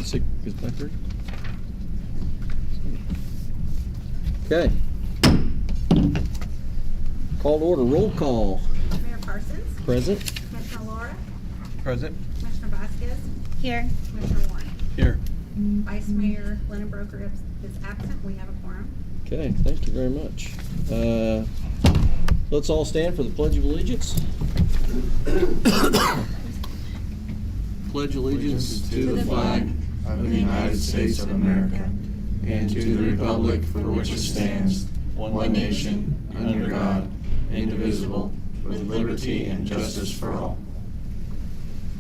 Is 5:30? Okay. Call to order, roll call. Mayor Parsons. Present. Commissioner Laura. Present. Commissioner Vasquez. Here. Commissioner Warren. Here. Vice Mayor Lennon Broker is absent. We have a quorum. Okay, thank you very much. Let's all stand for the Pledge of Allegiance. Pledge allegiance to the flag of the United States of America and to the republic for which it stands, one nation, under God, indivisible, with liberty and justice for all.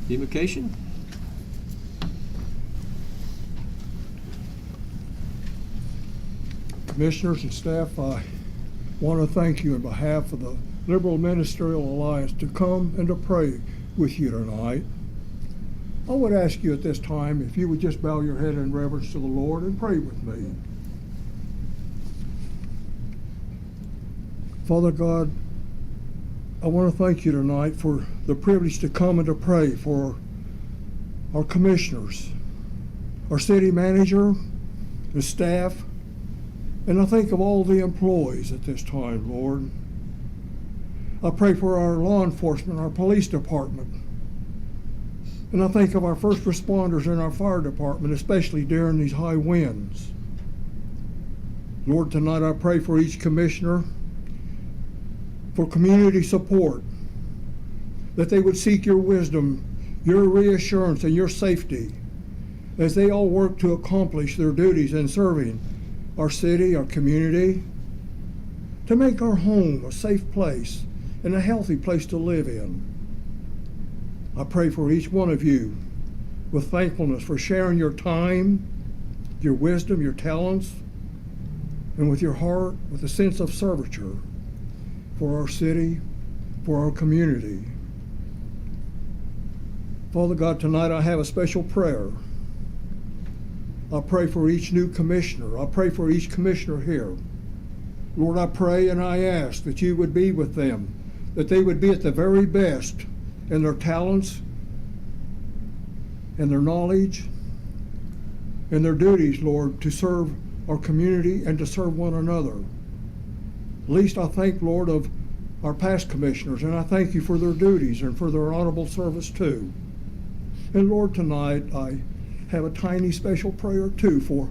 Invocation. Commissioners and staff, I want to thank you on behalf of the Liberal Ministerial Alliance to come and to pray with you tonight. I would ask you at this time if you would just bow your head in reverence to the Lord and pray with me. Father God, I want to thank you tonight for the privilege to come and to pray for our commissioners, our city manager, the staff, and I think of all the employees at this time, Lord. I pray for our law enforcement, our police department. And I think of our first responders and our fire department, especially during these high winds. Lord, tonight I pray for each commissioner, for community support, that they would seek your wisdom, your reassurance, and your safety as they all work to accomplish their duties in serving our city, our community, to make our home a safe place and a healthy place to live in. I pray for each one of you with thankfulness for sharing your time, your wisdom, your talents, and with your heart, with a sense of serviture for our city, for our community. Father God, tonight I have a special prayer. I pray for each new commissioner. I pray for each commissioner here. Lord, I pray and I ask that you would be with them, that they would be at the very best in their talents and their knowledge and their duties, Lord, to serve our community and to serve one another. At least I thank, Lord, of our past commissioners, and I thank you for their duties and for their honorable service too. And Lord, tonight I have a tiny special prayer too for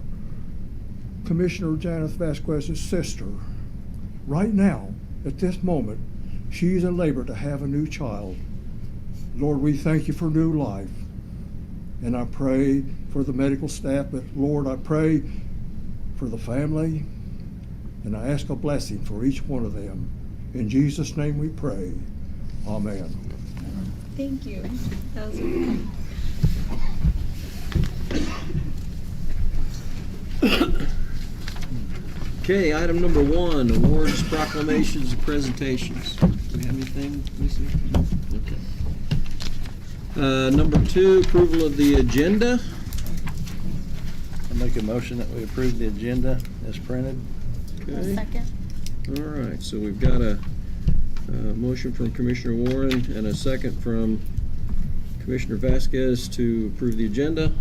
Commissioner Janice Vasquez's sister. Right now, at this moment, she's in labor to have a new child. Lord, we thank you for new life. And I pray for the medical staff, but Lord, I pray for the family, and I ask a blessing for each one of them. In Jesus' name we pray. Amen. Thank you. That was Okay, item number 1, awards, proclamations, and presentations. Do we have anything, Lucy? Okay. Number 2, approval of the agenda. I make a motion that we approve the agenda as printed. Okay. second. All right, so we've got a motion from Commissioner Warren and a second from Commissioner Vasquez to approve the agenda.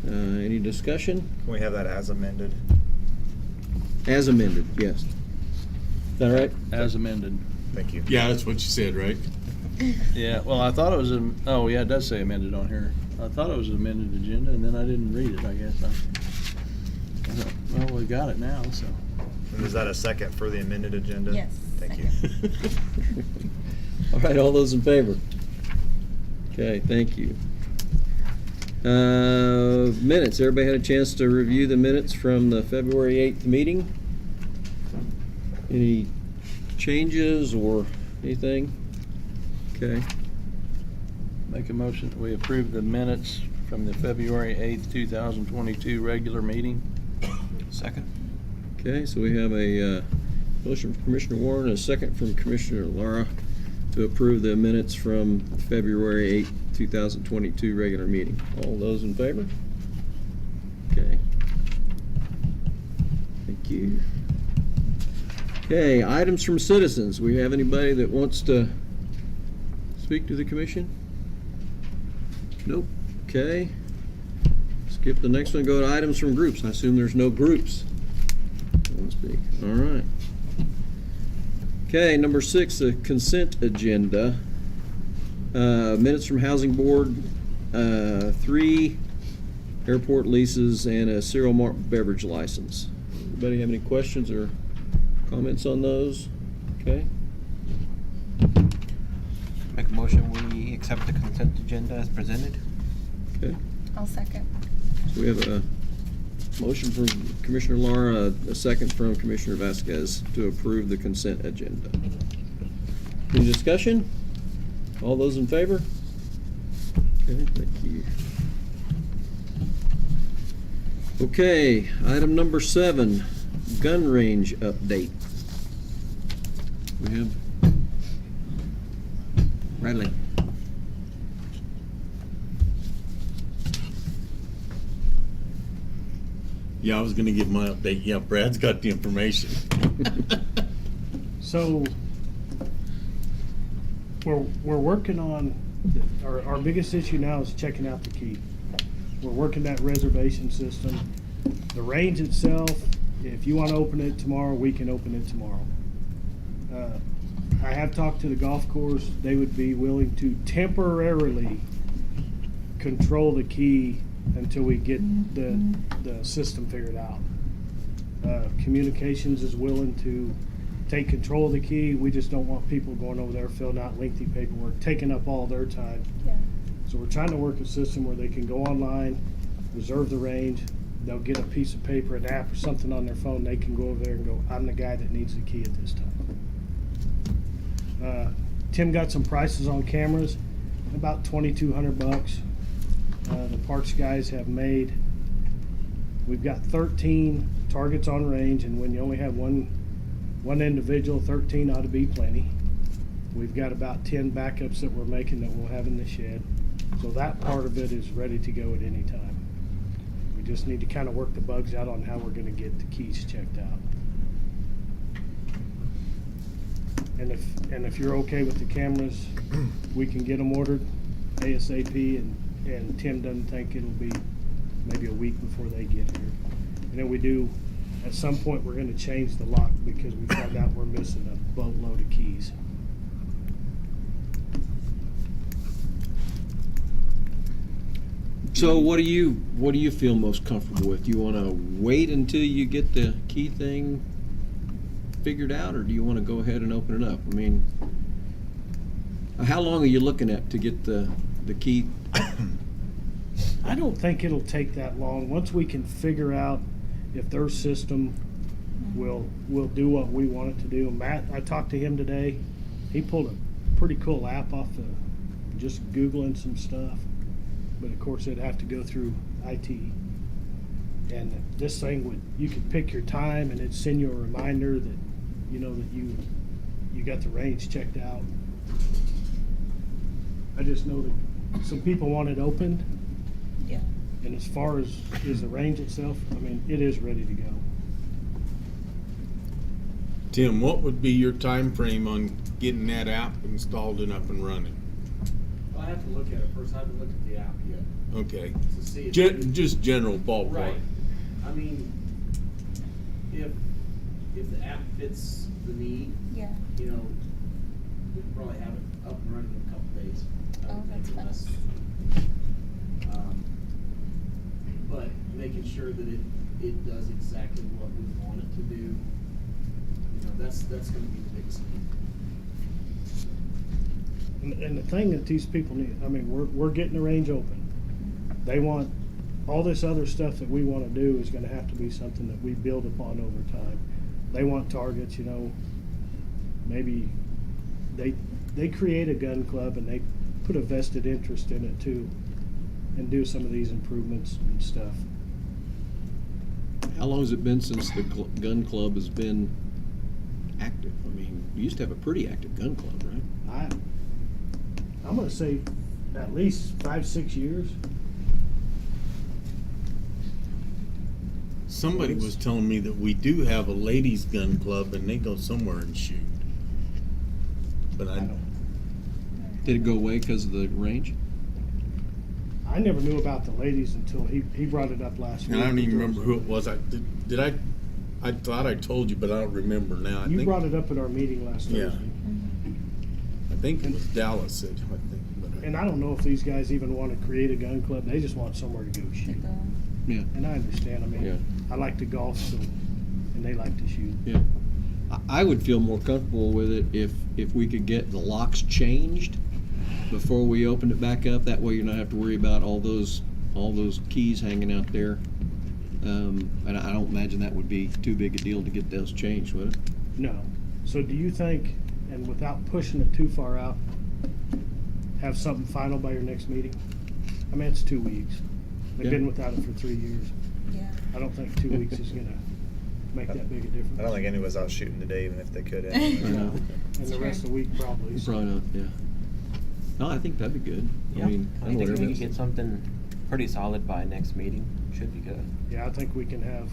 Any discussion? Can we have that as amended? As amended, yes. Is that right? As amended. Thank you. Yeah, that's what you said, right? Yeah, well, I thought it was, oh, yeah, it does say amended on here. I thought it was an amended agenda, and then I didn't read it, I guess. I thought, well, we got it now, so. And is that a second for the amended agenda? Yes, Thank you. All right, all those in favor? Okay, thank you. Minutes. Everybody had a chance to review the minutes from the February 8th meeting? Any changes or anything? Okay. Make a motion that we approve the minutes from the February 8th, 2022 regular meeting. Second. Okay, so we have a motion from Commissioner Warren and a second from Commissioner Lara to approve the minutes from February 8th, 2022 regular meeting. All those in favor? Okay. Thank you. Okay, items from citizens. We have anybody that wants to speak to the commission? Nope. Okay. Skip the next one, go to items from groups. I assume there's no groups. So to speak. All right. Okay, number 6, the consent agenda. Minutes from Housing Board, 3 airport leases, and a cereal malt beverage license. Anybody have any questions or comments on those? Okay. Make a motion, we accept the consent agenda as presented. Okay. I'll second. So we have a motion from Commissioner Lara, a second from Commissioner Vasquez to approve the consent agenda. Any discussion? All those in favor? Okay, thank you. Okay, item number 7, gun range update. We have Bradley. Yeah, I was gonna give my update. Yeah, Brad's got the information. So, we're working on, our biggest issue now is checking out the key. We're working that reservation system. The range itself, if you want to open it tomorrow, we can open it tomorrow. I have talked to the golf course. They would be willing to temporarily control the key until we get the system figured out. Communications is willing to take control of the key. We just don't want people going over there filling out lengthy paperwork, taking up all their time. Yeah. So we're trying to work a system where they can go online, reserve the range, they'll get a piece of paper, an app or something on their phone, they can go over there and go, I'm the guy that needs the key at this time. Tim got some prices on cameras, about $2,200. The parts guys have made, we've got 13 targets on range, and when you only have one individual, 13 ought to be plenty. We've got about 10 backups that we're making that we'll have in the shed. So that part of it is ready to go at any time. We just need to kind of work the bugs out on how we're going to get the keys checked out. And if you're okay with the cameras, we can get them ordered ASAP, and Tim doesn't think it'll be maybe a week before they get here. And then we do, at some point, we're going to change the lock because we found out we're missing a boatload of keys. So what do you feel most comfortable with? Do you want to wait until you get the key thing figured out, or do you want to go ahead and open it up? I mean, how long are you looking at to get the key? I don't think it'll take that long. Once we can figure out if their system will do what we want it to do. Matt, I talked to him today. He pulled a pretty cool app off just Googling some stuff. But of course it'd have to go through IT. And this thing you could pick your time and it'd send you a reminder that, you know, that you got the range checked out. I just know that some people want it opened. Yeah. And as far as the range itself, I mean, it is ready to go. Tim, what would be your time frame on getting that app installed and up and running? Well, I have to look at it first. I haven't looked at the app yet Okay. to see if Just general ballpark. right. I mean, if the app fits the need, Yeah. you know, we can probably have it up and running in a couple days. I would Oh, that's think, fast. But making sure that it does exactly what we want it to do, you know, that's going to be the biggest thing. And the thing that these people need, I mean, we're getting the range open. They want, all this other stuff that we want to do is going to have to be something that we build upon over time. They want targets, you know, maybe they create a gun club and they put a vested interest in it too, and do some of these improvements and stuff. How long has it been since the gun club has been active? I mean, you used to have a pretty active gun club, right? I'm going to say at least 5-6 years. Somebody was telling me that we do have a ladies' gun club and they go somewhere and shoot. But I don't. Did it go away because of the range? I never knew about the ladies until he brought it up last week. And I don't even remember who it was. Did I thought I told you, but I don't remember now. You brought it up at our meeting last Yeah. Thursday. I think it was Dallas said, I think. But And I don't know if these guys even want to create a gun club. They just want somewhere to go shoot. Yeah. And I understand. I mean, Yeah. I like to golf, so, and they like to shoot. Yeah. I would feel more comfortable with it if we could get the locks changed before we opened it back up. That way you're not have to worry about all those keys hanging out there. And I don't imagine that would be too big a deal to get those changed, would it? No. So do you think, and without pushing it too far out, have something final by your next meeting? I mean, it's 2 weeks. They've Yeah. been without it for 3 years. Yeah. I don't think 2 weeks is gonna make that big a difference. I don't think anybody's out shooting today, even if they could. No. And the That's rest of the week probably. so. Probably not, yeah. No, I think that'd be good. Yeah, I mean, I know what think if we everybody could get something pretty solid by next meeting, should be good. Yeah, I think we can have,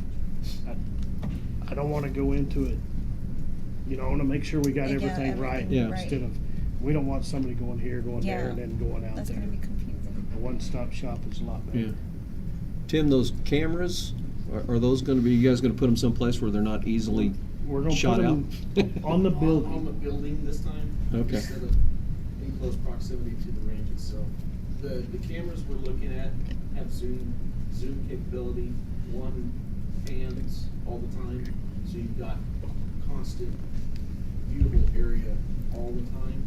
I don't wanna go into it, you know, I wanna make sure we got Yeah, everything right. everything Yeah. right. Instead of, we don't want somebody going here, going there, Yeah. and then going out That's there. gonna be confusing. A one-stop shop is a lot better. Yeah. Tim, those cameras, are those gonna be, you guys gonna put them someplace where they're not easily We're gonna shot put out? them on the On the building. building this time. Okay. Instead of in close proximity to the range itself. The cameras we're looking at have zoom capability, one pans all the time, so you've got constant viewable area all the time.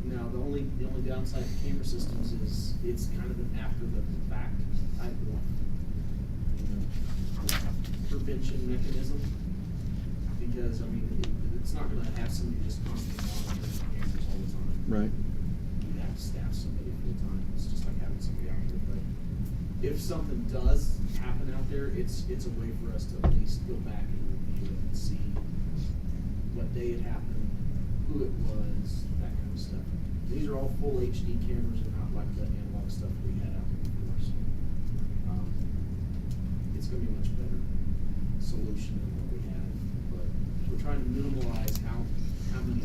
Now, the only downside to camera systems is it's kind of an after the fact type of, prevention mechanism. Because, I mean, it's not gonna have somebody just constantly monitoring the cameras all the time. Right. You have to staff somebody full time. It's just like having somebody out there. But if something does happen out there, it's a way for us to at least go back and review it and see what day it happened, who it was, that kind of stuff. These are all full HD cameras and not like the analog stuff we had out there before. So, it's gonna be a much better solution than what we had. But we're trying to minimize how many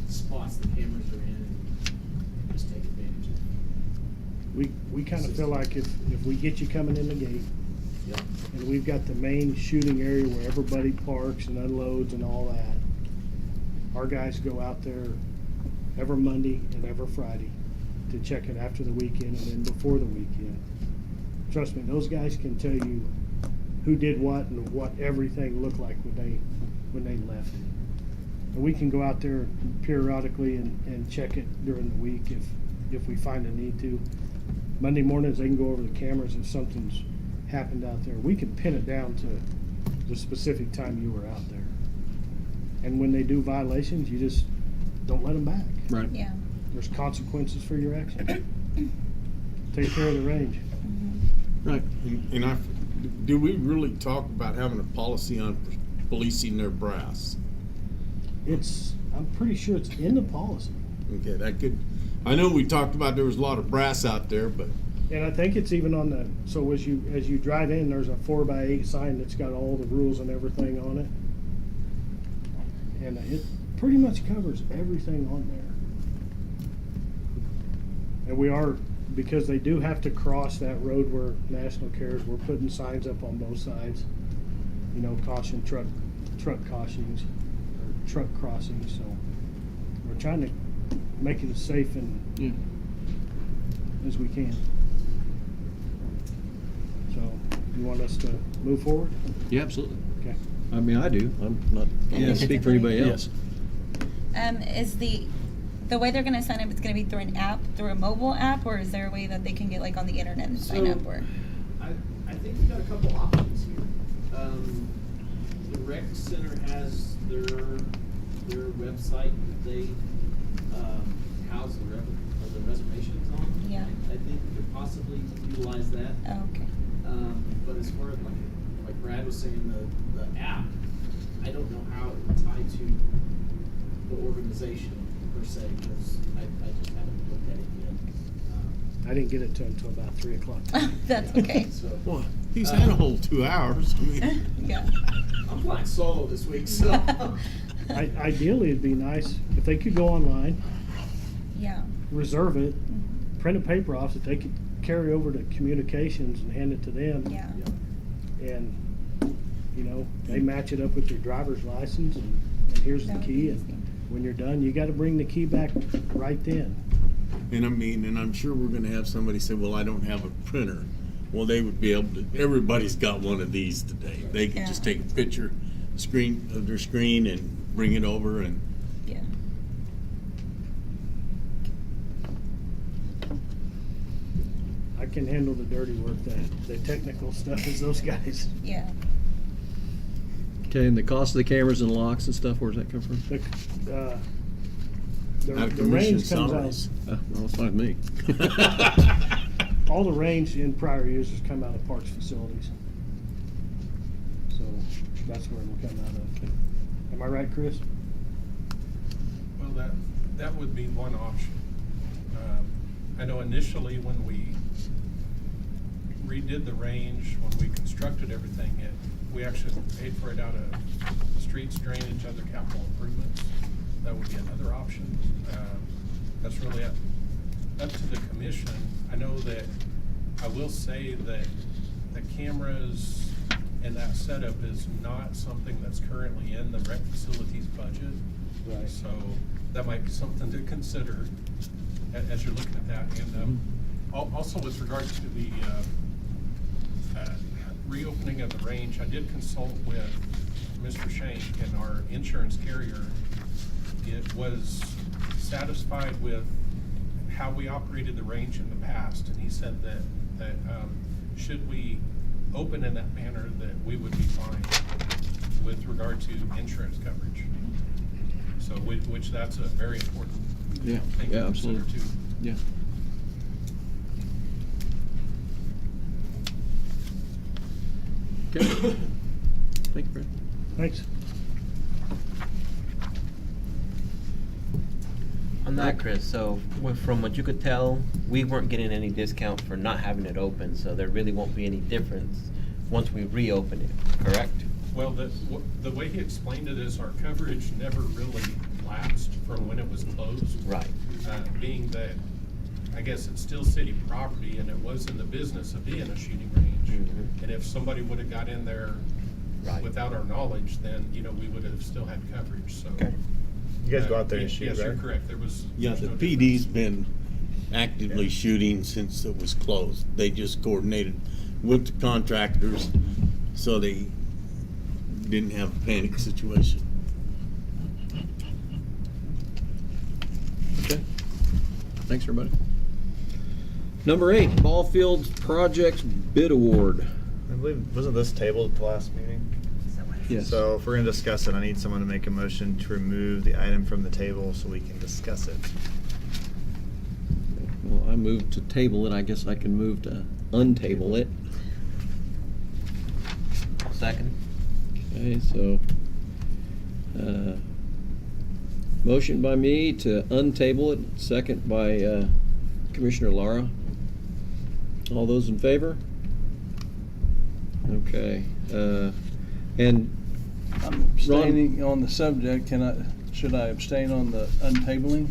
spots the cameras are in and just take advantage of it. We kinda feel like if we get you coming in the gate, Yep. and we've got the main shooting area where everybody parks and unloads and all that, our guys go out there every Monday and every Friday to check it after the weekend and then before the weekend. Trust me, those guys can tell you who did what and what everything looked like when they left. And we can go out there periodically and check it during the week if we find a need to. Monday mornings, they can go over the cameras if something's happened out there. We can pin it down to the specific time you were out there. And when they do violations, you just don't let them back. Right. Yeah. There's consequences for your actions. Take care of the range. Right. And do we really talk about having a policy on policing their brass? I'm pretty sure it's in the policy. Okay, that could, I know we talked about there was a lot of brass out there, but And I think it's even on the, so as you drive in, there's a 4x8 sign that's got all the rules and everything on it. And it pretty much covers everything on there. And we are, because they do have to cross that road where National Cares, we're putting signs up on both sides. You know, caution truck cautions, or truck crossings, so we're trying to make it as safe and Yeah. as we can. So, you want us to move forward? Yeah, absolutely. Okay. I mean, I do. I'm not Yeah. gonna speak for anybody else. Is the way they're gonna sign up, it's gonna be through an app, through a mobile app, or is there a way that they can get like on the internet and sign So- up, or? I think we've got a couple options here. The rec center has their website that they house the reservations on. Yeah. I think we could possibly utilize that. Oh, okay. But as far as like Brad was saying, the app, I don't know how it would tie to the organization per se, because I just haven't looked at it yet. I didn't get it to him until about 3 o'clock. That's okay. So, boy, he's had a whole 2 hours. I mean, Yeah. I'm flying solo this week, so. Ideally, it'd be nice if they could go online, Yeah. reserve it, print a paper off that they could carry over to communications and hand it to them. Yeah. And, you know, they match it up with your driver's license and here's the That would key. be And easy. when you're done, you gotta bring the key back right then. And I mean, and I'm sure we're gonna have somebody say, well, I don't have a printer. Well, they would be able to, everybody's got one of these today. They can just Yeah. take a picture of their screen and bring it over and Yeah. I can handle the dirty work, the technical stuff is those guys. Yeah. Okay, and the cost of the cameras and locks and stuff, where's that come from? out of The commission range comes salaries. Well, it's fine with me. all the range in prior years has come out of parks facilities. So that's where it'll come out of. Am I right, Chris? Well, that would be one option. I know initially when we redid the range, when we constructed everything, we actually paid for it out of streets, drainage, other capital improvements. That would be another option. That's really up to the commission. I know that, I will say that the cameras and that setup is not something that's currently in the rec facilities budget. Right. So that might be something to consider as you're looking at that. And also with regard to the reopening of the range, I did consult with Mr. Shank and our insurance carrier. It was satisfied with how we operated the range in the past, and he said that should we open in that manner, that we would be fine with regard to insurance coverage. So, which that's a very important Yeah, thing yeah, to consider absolutely. too. Yeah. Okay. Thank you, Brad. Thanks. On that, Chris, so from what you could tell, we weren't getting any discount for not having it open, so there really won't be any difference once we reopen it, correct? Well, the way he explained it is our coverage never really lapsed from when it was closed. Right. Being that, I guess it's still city property and it was in the business of being a shooting range. Mhm. And if somebody would have got in there Right. without our knowledge, then, we would have still had coverage, so. Okay. You guys go out there and shoot, Yes, you're right? correct. There's Yeah, the no PD's difference. been actively shooting since it was closed. They just coordinated with the contractors so they didn't have a panic situation. Okay. Thanks, everybody. Number 8, Ball Fields Project Bid Award. I believe, wasn't this tabled at the last meeting? Yes. So if we're gonna discuss it, I need someone to make a motion to remove the item from the table so we can discuss it. Well, I moved to table it. I guess I can move to untable it. Second? Okay, so, motion by me to untable it, second by Commissioner Lara. All those in favor? Okay, and I'm abstaining on the subject. Should I abstain on the untabling?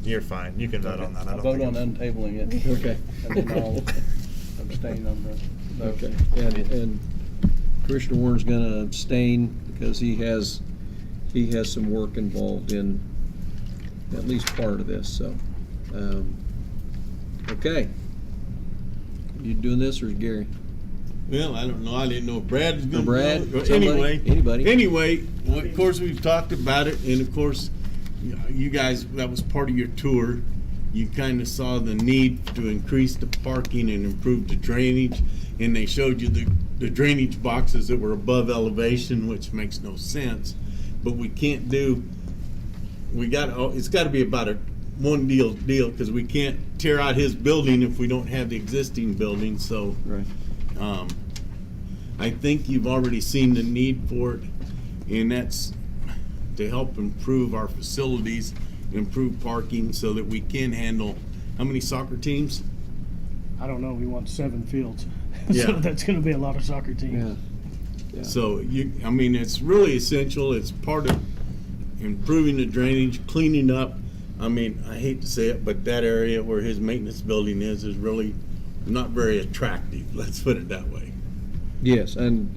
You're fine, you can vote on that. I I'll don't vote think on it- untabling it. Okay. And then I'll abstain on the. Okay, and Commissioner Warren's gonna abstain because he has some work involved in at least part of this, so, okay. You doing this or is Gary? Well, I don't know. I didn't know if Brad was going to. Brad, somebody, Anyway, anybody. Anyway, well, of course we've talked about it, and of course, you guys, that was part of your tour. You kind of saw the need to increase the parking and improve the drainage, and they showed you the drainage boxes that were above elevation, which makes no sense. But we can't do. It's got to be about a one deal because we can't tear out his building if we don't have the existing building. So. Right. I think you've already seen the need for it, and that's to help improve our facilities, improve parking so that we can handle, how many soccer teams? I don't know, we want 7 fields. Yeah. So that's gonna be a lot of soccer teams. Yeah. So it's really essential. It's part of improving the drainage, cleaning up, I mean, I hate to say it, but that area where his maintenance building is really not very attractive. Let's put it that way. Yes, and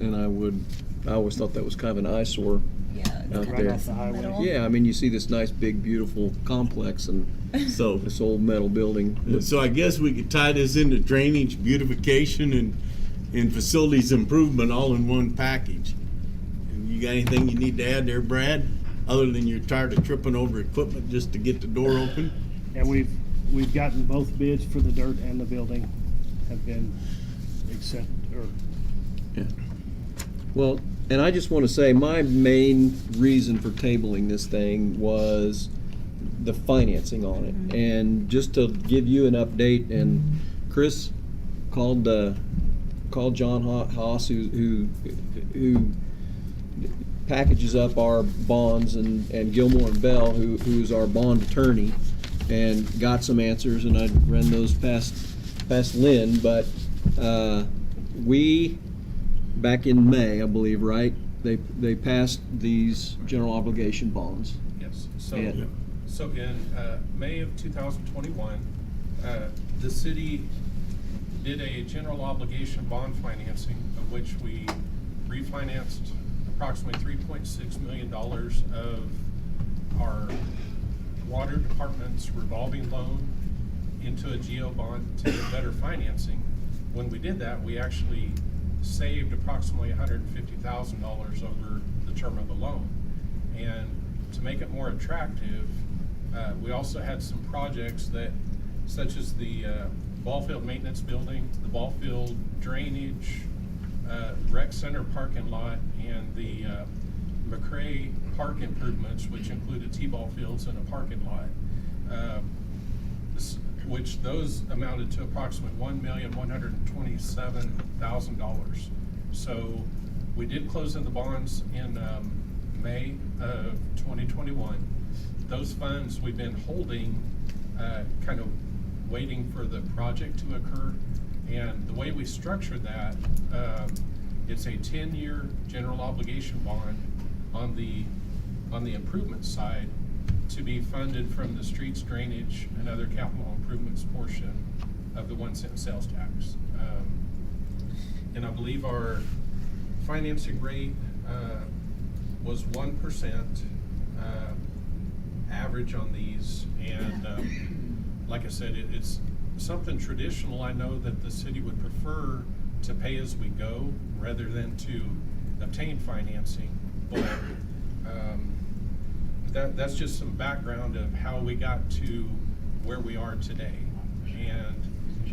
I always thought that was kind of an eyesore Yeah. out Right there. off the highway. Middle. Yeah, I mean, you see this nice, big, beautiful complex and So, this old metal building. so I guess we could tie this into drainage, beautification, and facilities improvement all in one package. And you got anything you need to add there, Brad? Other than you're tired of tripping over equipment just to get the door open? And we've gotten both bids for the dirt and the building have been accepted, or Yeah. Well, and I just want to say, my main reason for tabling this thing was the financing on it. And just to give you an update, and Chris called John Haas, who packages up our bonds, and Gilmore and Bell, who's our bond attorney, and got some answers, and I ran those past Lynn, but we, back in May, I believe, right? They passed these general obligation bonds. Yes, so, Yeah. so in May of 2021, the city did a general obligation bond financing, of which we refinanced approximately $3.6 million of our water department's revolving loan into a GO bond to get better financing. When we did that, we actually saved approximately $150,000 over the term of the loan. And to make it more attractive, we also had some projects such as the ball field maintenance building, the ball field drainage, rec center parking lot, and the McCrae park improvements, which included t-ball fields and a parking lot. Which those amounted to approximately $1,127,000. So we did close in the bonds in May of 2021. Those funds we've been holding, kind of waiting for the project to occur. And the way we structured that, it's a 10-year general obligation bond on the improvement side, to be funded from the streets, drainage, and other capital improvements portion of the 1 cent sales tax. And I believe our financing rate was 1% average on these. And like I said, it's something traditional. I know that the city would prefer to pay as we go rather than to obtain financing. But that's just some background of how we got to where we are today. And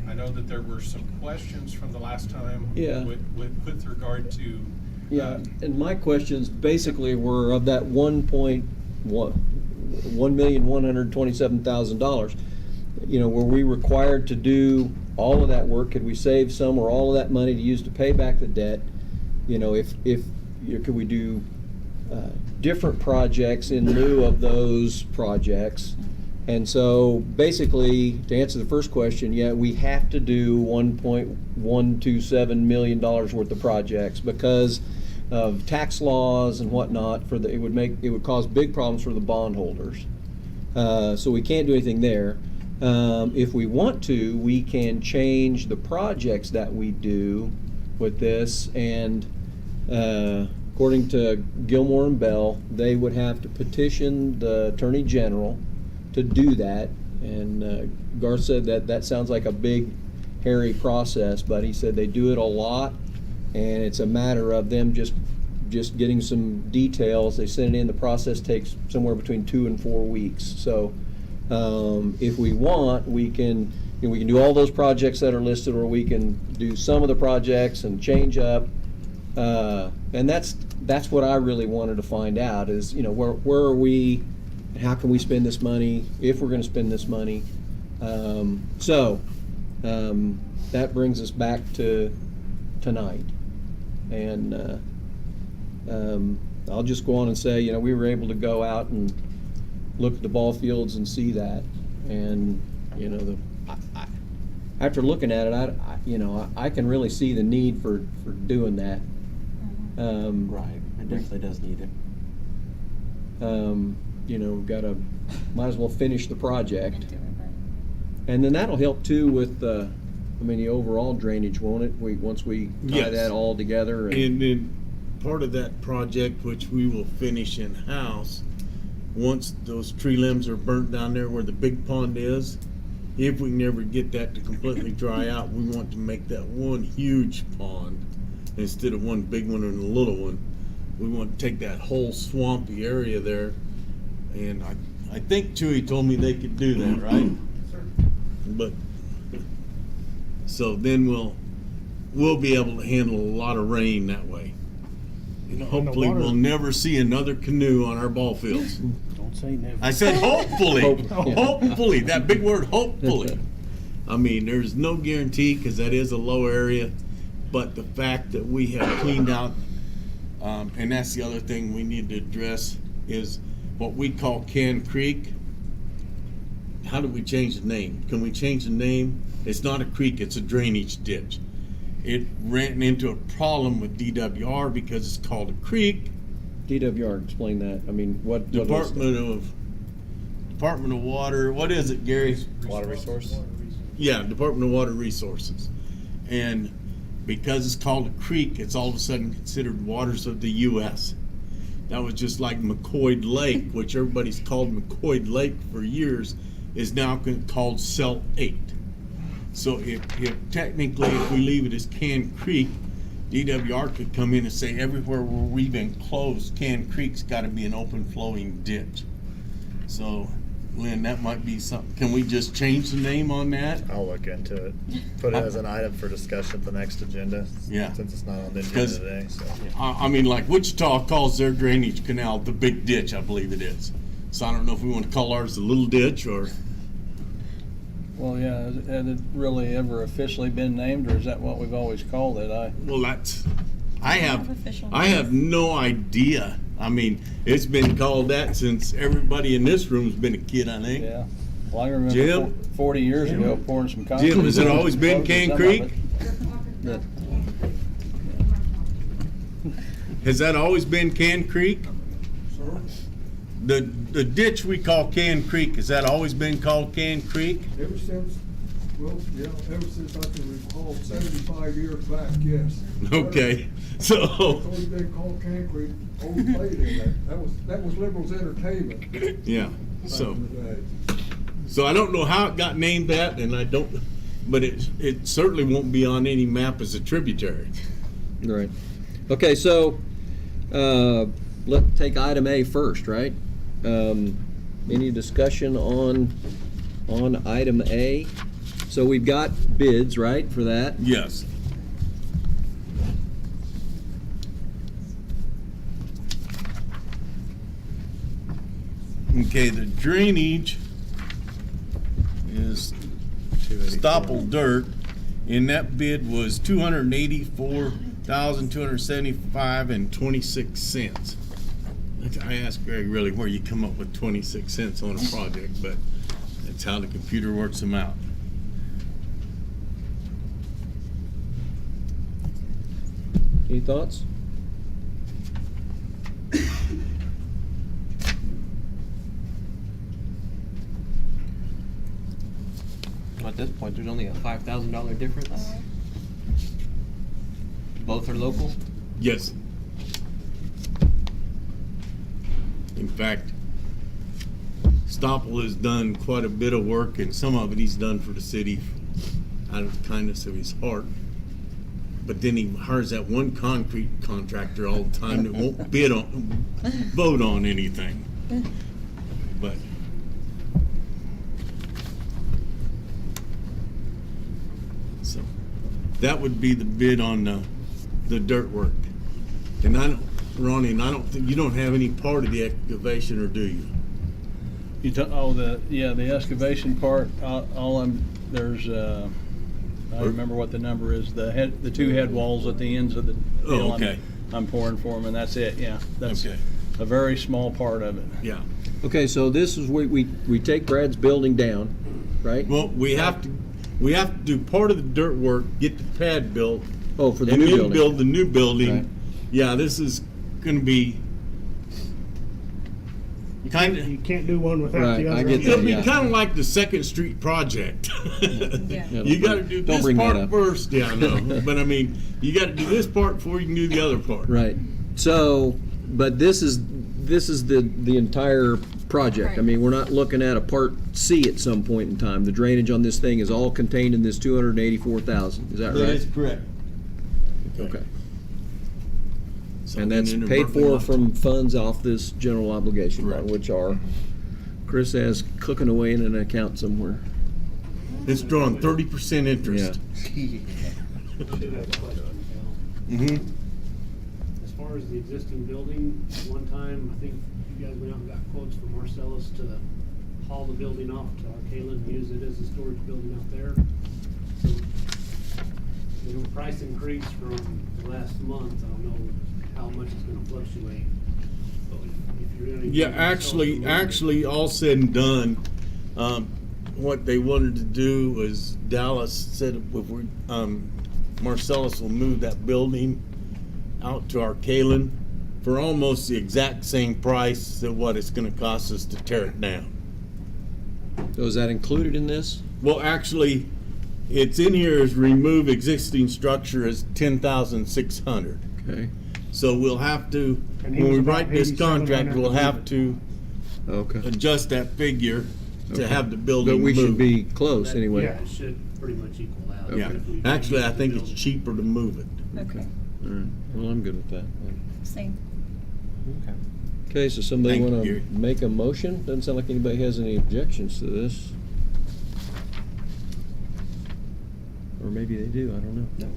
I know that there were some questions from the last time Yeah. with regard to Yeah, and my questions basically were of that $1,127,000. You know, were we required to do all of that work? Could we save some or all of that money to use to pay back the debt? You know, could we do different projects in lieu of those projects? And so basically, to answer the first question, yeah, we have to do $1.127 million worth of projects because of tax laws and whatnot. It would cause big problems for the bondholders. So we can't do anything there. If we want to, we can change the projects that we do with this, and according to Gilmore and Bell, they would have to petition the Attorney General to do that. And Garth said that sounds like a big, hairy process, but he said they do it a lot, and it's a matter of them just getting some details. They send it in. The process takes somewhere between 2 and 4 weeks. So if we want, we can do all those projects that are listed, or we can do some of the projects and change up. And that's what I really wanted to find out is, you know, where are we, and how can we spend this money if we're going to spend this money. That brings us back to tonight, and I'll just go on and say, you know, we were able to go out and look at the ball fields and see that, and you know, after looking at it, I can really see the need for doing that. Right, it definitely does need it. might as well finish the project. And do it, but- And then that'll help too with, the overall drainage, won't it? Once we tie Yes. that all together And then part of that project, which we will finish in-house, once those tree limbs are burnt down there where the big pond is, if we can ever get that to completely dry out, we want to make that one huge pond instead of one big one and a little one. We want to take that whole swampy area there, and I think Chewy told me they could do that, right? But so then we'll be able to handle a lot of rain that way. And hopefully water- we'll never see another canoe on our ball fields. Don't say never. I said hopefully. Hope, yeah. Hopefully. That big word, hopefully. I mean, there's no guarantee because that is a low area, but the fact that we have cleaned out, and that's the other thing we need to address, is what we call Can Creek. How do we change the name? Can we change the name? It's not a creek, it's a drainage ditch. It ran into a problem with DWR because it's called a creek. DWR, explain that. What is Department of Water, what is it, Gary? Water resource? Yeah, Department of Water Resources. And because it's called a creek, it's all of a sudden considered waters of the U.S. That was just like McCoy Lake, which everybody's called McCoy Lake for years, is now called Celt 8. So if technically, if we leave it as Can Creek, DWR could come in and say everywhere where we've enclosed Can Creek's got to be an open flowing ditch. So, Lynn, that might be something. Can we just change the name on that? I'll look into it. Put it as an item for discussion at the next agenda. Yeah. Since it's not on the agenda 'Cause- today, so. Like Wichita calls their drainage canal the Big Ditch, I believe it is. So I don't know if we want to call ours the Little Ditch or. Well, yeah, had it really ever officially been named, or is that what we've always called it? Well, that's. I have official have no idea. It's been called that since everybody in this room's been a kid, I think. Yeah. Well, I remember Jim? 40 years ago pouring some concrete. Jim, has it always been over Can some of Creek? it. That- Has that always been Can Creek? Sir, The ditch we call Can Creek, has that always been called Can Creek? ever since I can recall, 75 years back, yes. Okay, so. It's always been called Can Creek, always played in that. That was Liberals Entertainment Yeah, back so. in the day. So I don't know how it got named that, and I don't, but it certainly won't be on any map as a tributary. Right. Okay, so let's take item A first, right? Any discussion on item A? So we've got bids, right, for that? Yes. Okay, the drainage is Stopple Dirt, and that bid was $284,275.26. I asked Greg really where you come up with 26 cents on a project, but that's how the computer works them out. Any thoughts? At this point, there's only a $5,000 difference. Both are local. Yes. In fact, Stopple has done quite a bit of work, and some of it he's done for the city out of the kindness of his heart. But then he hires that one concrete contractor all the time that won't vote on anything. But so that would be the bid on the dirt work. And Ronnie, I don't think you don't have any part of the excavation, or do you? The excavation part. I remember what the number is. The two head walls at the ends of the deal. Oh, okay. I'm pouring for them, and that's it. Yeah, that's Okay. a very small part of it. Yeah. Okay, so this is where we take Brad's building down, right? Well, we have to do part of the dirt work, get the pad built, Oh, for the and new then building. build the new building. Right. Yeah, this is going to be. You Kinda- can't do one without Right, the other. I get It'll that, be yeah. kind of like the Second Street project. Yeah. You got to do Don't this bring that part up. first. Yeah, I know. But I mean, you got to do this part before you can do the other part. Right. So, but this is the entire project. I Right. mean, we're not looking at a part C at some point in time. The drainage on this thing is all contained in this 284,000. Is that That right? is correct. Okay. So And that's then paid Berkeley for left. from funds off this general obligation, Correct. which are Chris has cooking away in an account somewhere. It's drawing 30% interest. Should have a question, Cal. Mm-hmm. As far as the existing building, at one time, I think you guys went out and got quotes from Marcellus to haul the building off to Arcala and use it as a storage building out there. So, you know, price increase from the last month, I don't know how much it's gonna fluctuate. But if you're gonna. Yeah, actually, all said and done, what they wanted to do was Dallas said if we, Marcellus will move that building out to Arcalen for almost the exact same price that what it's going to cost us to tear it down. So is that included in this? Well, actually, it's in here as remove existing structure as 10,600. Okay. So we'll have to, And he when was we about write this 8,700 contract, we'll have to Okay. adjust that figure to Okay. have the building But we should moved. be close anyway. Yeah, it should pretty much equal out. Yeah, If we actually, I use the think it's building. cheaper to move it. Okay, All right. Well, I'm good with that. same. Okay. Okay, so somebody Thank you, want to Gary. make a motion? Doesn't sound like anybody has any objections to this. Or maybe they do, I don't know. No,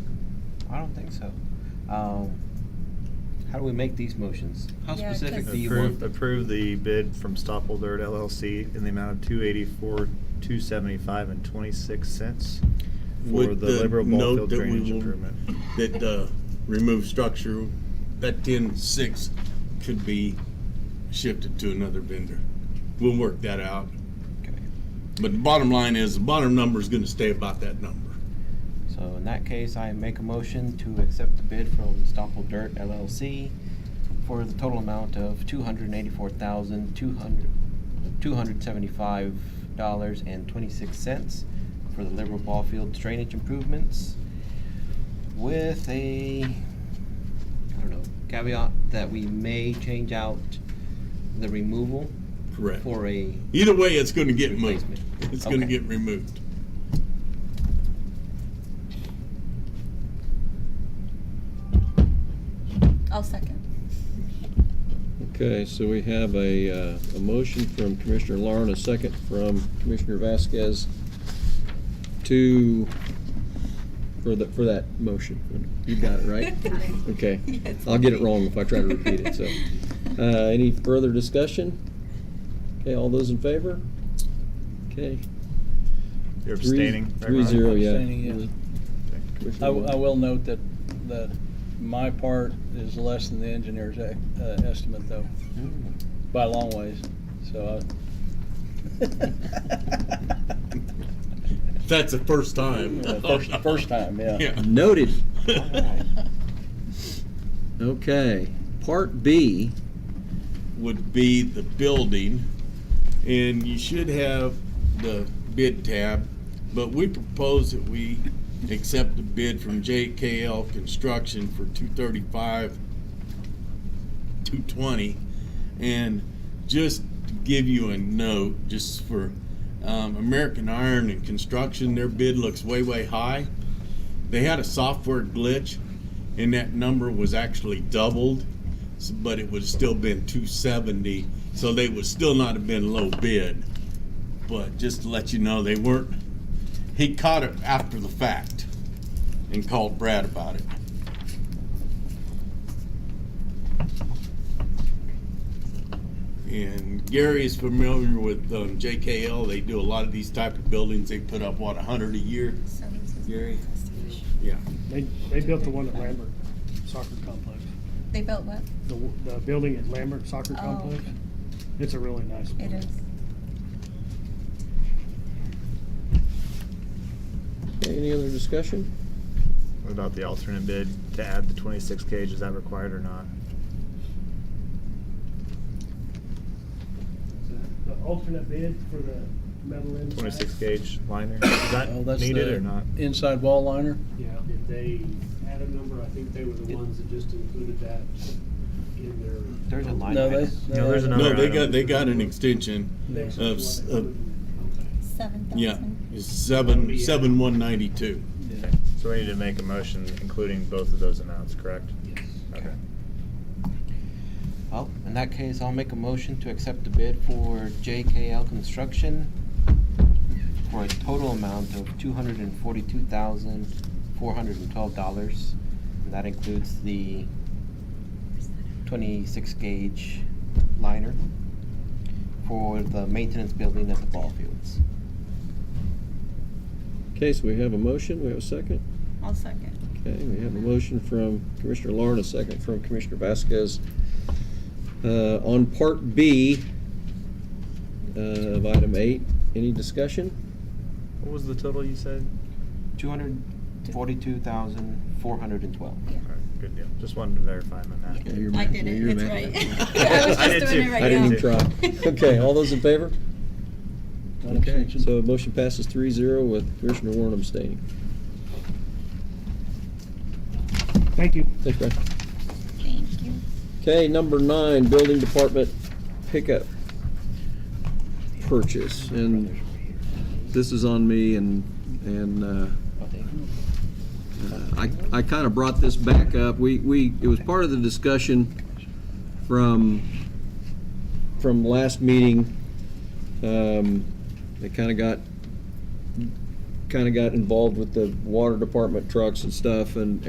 I don't think so. How do we make these motions? How Yeah, specific 'cause- do you want? Approve the bid from Stopple Dirt LLC in the amount of $284,275 and 26 cents for With the liberal ball note field that we drainage will- improvement. That remove structure, that 10.6 could be shifted to another vendor. We'll work that out. Okay. But the bottom line is, the bottom number is gonna stay about that number. So in that case, I make a motion to accept the bid from Stopple Dirt LLC for the total amount of $284,275.26 for the liberal ball field drainage improvements, with a, I don't know, caveat that we may change out the removal Correct. for a Either way, it's gonna get moved. replacement. It's gonna Okay. get removed. I'll second. Okay, so we have a motion from Commissioner Lara and a second from Commissioner Vasquez for that motion. You got it, right? Okay. Yes. I'll get it wrong if I try to repeat it, so. Any further discussion? Okay, all those in favor? Okay. You're abstaining? right, 3-0, Ron? yeah. Abstaining, yeah. Commissioner I Warren. will note that my part is less than the engineer's estimate, though, by a long ways, so. That's the first time. First time, yeah. Yeah. Noted. Alright. Okay, Part B, Would be the building, and you should have the bid tab, but we propose that we accept the bid from JKL Construction for $235,220, and just to give you a note, just for American Iron and Construction, their bid looks way high. They had a software glitch, and that number was actually doubled, but it would have still been 270, so they would still not have been low bid. But just to let you know, they weren't. He caught it after the fact and called Brad about it. And Gary is familiar with JKL. They do a lot of these type of buildings. They put up, what, 100 a year? Gary? Yeah. They built the one at Lambert Soccer Complex. They built what? The building at Lambert Soccer Oh, Complex. okay. It's a really nice one. It is. Okay, any other discussion? What about the alternate bid to add the 26 gauge? Is that required or not? alternate bid for the metal inside. 26 gauge liner. Is that Oh, that's needed the or not? inside wall liner? Yeah, did they add a number? I think they were the ones that just included that in their. There's a line. No, they. item. No, there's No, another they item. got an extension Next of, was s- what of included. Okay. 7,000. yeah, it's 7,192. Yeah. So we need to make a motion including both of those amounts, correct? Yes. Okay. Well, in that case, I'll make a motion to accept the bid for JKL Construction for a total amount of $242,412. And that includes the 26 gauge liner for the maintenance building at the ball fields. Okay, so we have a motion, we have a second. I'll second. Okay, we have a motion from Commissioner Laura and a second from Commissioner Vasquez. On Part B of item 8, any discussion? What was the total you said? $242,412. All right, good deal. Just wanted to verify my math. Yeah, you're I math- did it, you're it's math- right. I I was I just did doing too. it right I didn't now. even try. Okay, all those in favor? One Okay, abstention. so motion passes 3-0 with Commissioner Warren abstaining. Thank you. Thanks, Brad. Thank you. Okay, number 9, Building Department pickup purchase, and this is on me, and I kind of brought this back up. It was part of the discussion from last meeting. They kind of got involved with the water department trucks and stuff, and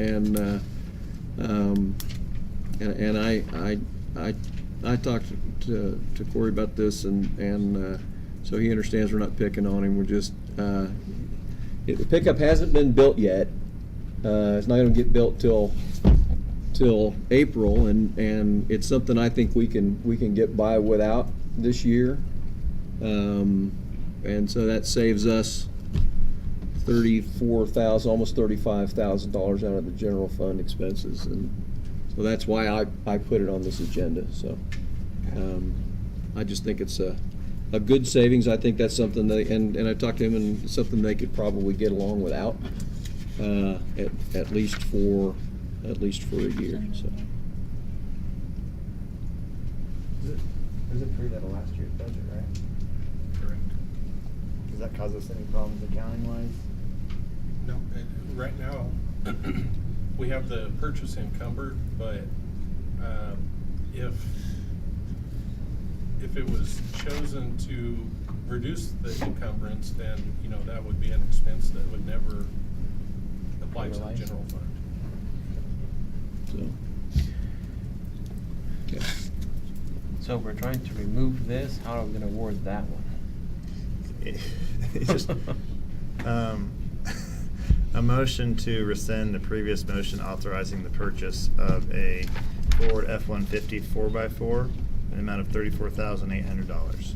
I talked to Corey about this, and so he understands we're not picking on him. We're just the pickup hasn't been built yet. It's not going to get built till April, and it's something I think we can get by without this year, and so that saves us $34,000, almost $35,000 out of the general fund expenses, and so that's why I put it on this agenda. So I just think it's a good savings. I think that's something and I talked to him, and it's something they could probably get along without, at least for a year. So It was approved out of last year's budget, right? Correct. Does that cause us any problems accounting wise? No, right now, we have the purchase encumbered, but if it was chosen to reduce the encumbrance, then, that would be an expense that would never apply to the Otherwise. general fund. So, okay. So we're trying to remove this. How are we going to word that one? It's just a motion to rescind the previous motion authorizing the purchase of a Ford F-150 4x4 in the amount of $34,800.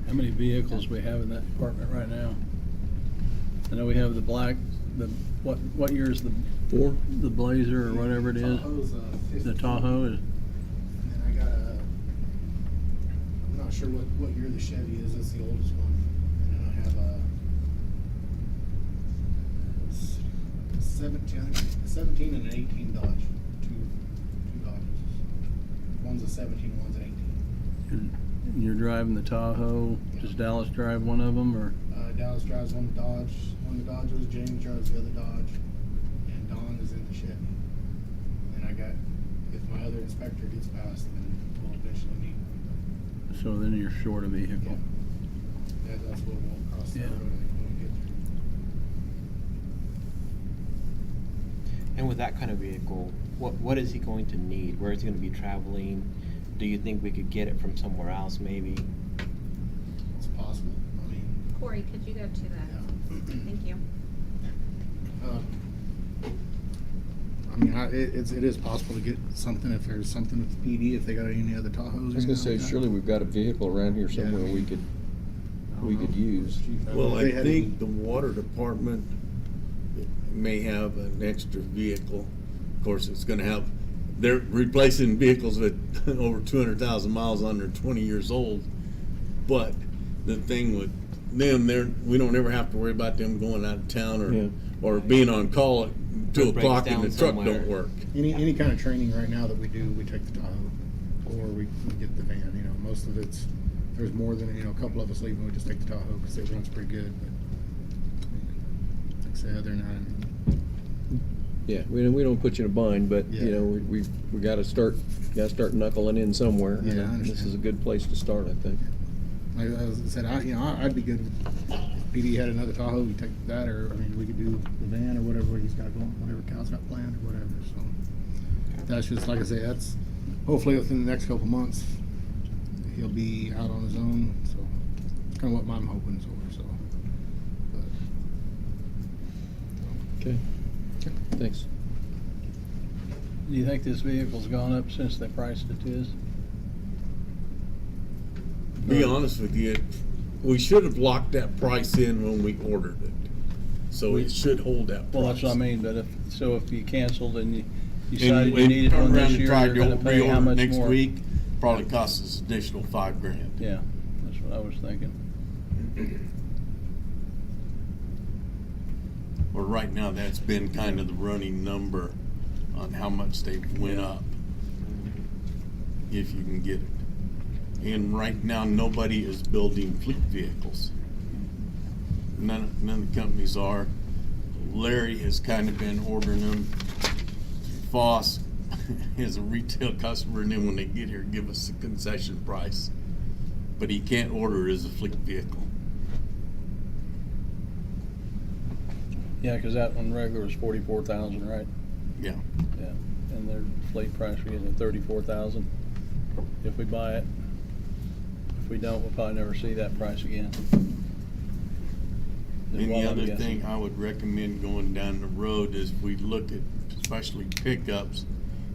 How many vehicles we have in that department right now? I know we have the black, what year is the 4? the Blazer or whatever it is? Tahoe's, The 50. Tahoe is, And then I got I'm not sure what year the Chevy is, that's the oldest one. And then I have a 17 and an 18 Dodge, two Dodges. One's a 17, one's an 18. and you're driving the Tahoe, does Dallas drive one of them, or? Dallas drives one of the Dodges, James drives the other Dodge, and Don is in the Chevy. And I got, if my other inspector gets passed, then we'll eventually need one. So then you're short a vehicle. That's what we'll cross the Yeah. road when we get there. And with that kind of vehicle, what is he going to need? Where is he going to be traveling? Do you think we could get it from somewhere else, maybe? It's possible. I mean, Corey, could you go to that? Thank you. I mean, it is possible to get something if there's something with the PD, if they got any other Tahoes. I was gonna say, surely we've got a vehicle around here somewhere we could use. Well, I They had think the water department may have an extra vehicle. Of course, it's gonna have, they're replacing vehicles that over 200,000 miles on, they're 20 years old. But the thing with them, we don't ever have to worry about them going out of town or being on call at 2 breaks o'clock and down the truck somewhere. don't work. Any kind of training right now that we do, we take the Tahoe, or we get the van. You know, most of it's, there's more than, you know, a couple of us leaving, we just take the Tahoe because it runs pretty good. But like I said, they're not. Yeah, we don't put you in a bind, but you Yeah. know, we gotta start knuckling in somewhere. Yeah, I And this understand. is a good place to start, I think. Like I said, I'd be good if PD had another Tahoe, we take that, or I mean, we could do the van or whatever he's got going, whatever Cal's got planned or whatever. So that's just like I say, that's hopefully within the next couple months he'll be out on his own. So it's kind of what I'm hoping for. So, but, Okay. Thanks. Do you think this vehicle's gone up since they priced it to us? Be honest with you, we should have locked that price in when we ordered it. So it should hold that price. Well, that's what I mean, but if you canceled and you And decided we you needed turn one around this and year, tried you're to gonna pay how reorder much next more? week, probably costs us additional $5,000. Yeah, that's what I was thinking. Or right now, that's been kind of the running number on how much they went up, if you can get it. And right now, nobody is building fleet vehicles. None of the companies are. Larry has kind of been ordering them. Foss is a retail customer, and then when they get here, give us a concession price. But he can't order it as a fleet vehicle. Yeah, because that one regular is 44,000, right? Yeah. Yeah, and their fleet price we're getting at 34,000 if we buy it. If we don't, we'll probably never see that price again. Is And what the I'm other guessing. thing I would recommend going down the road is we look at, especially pickups,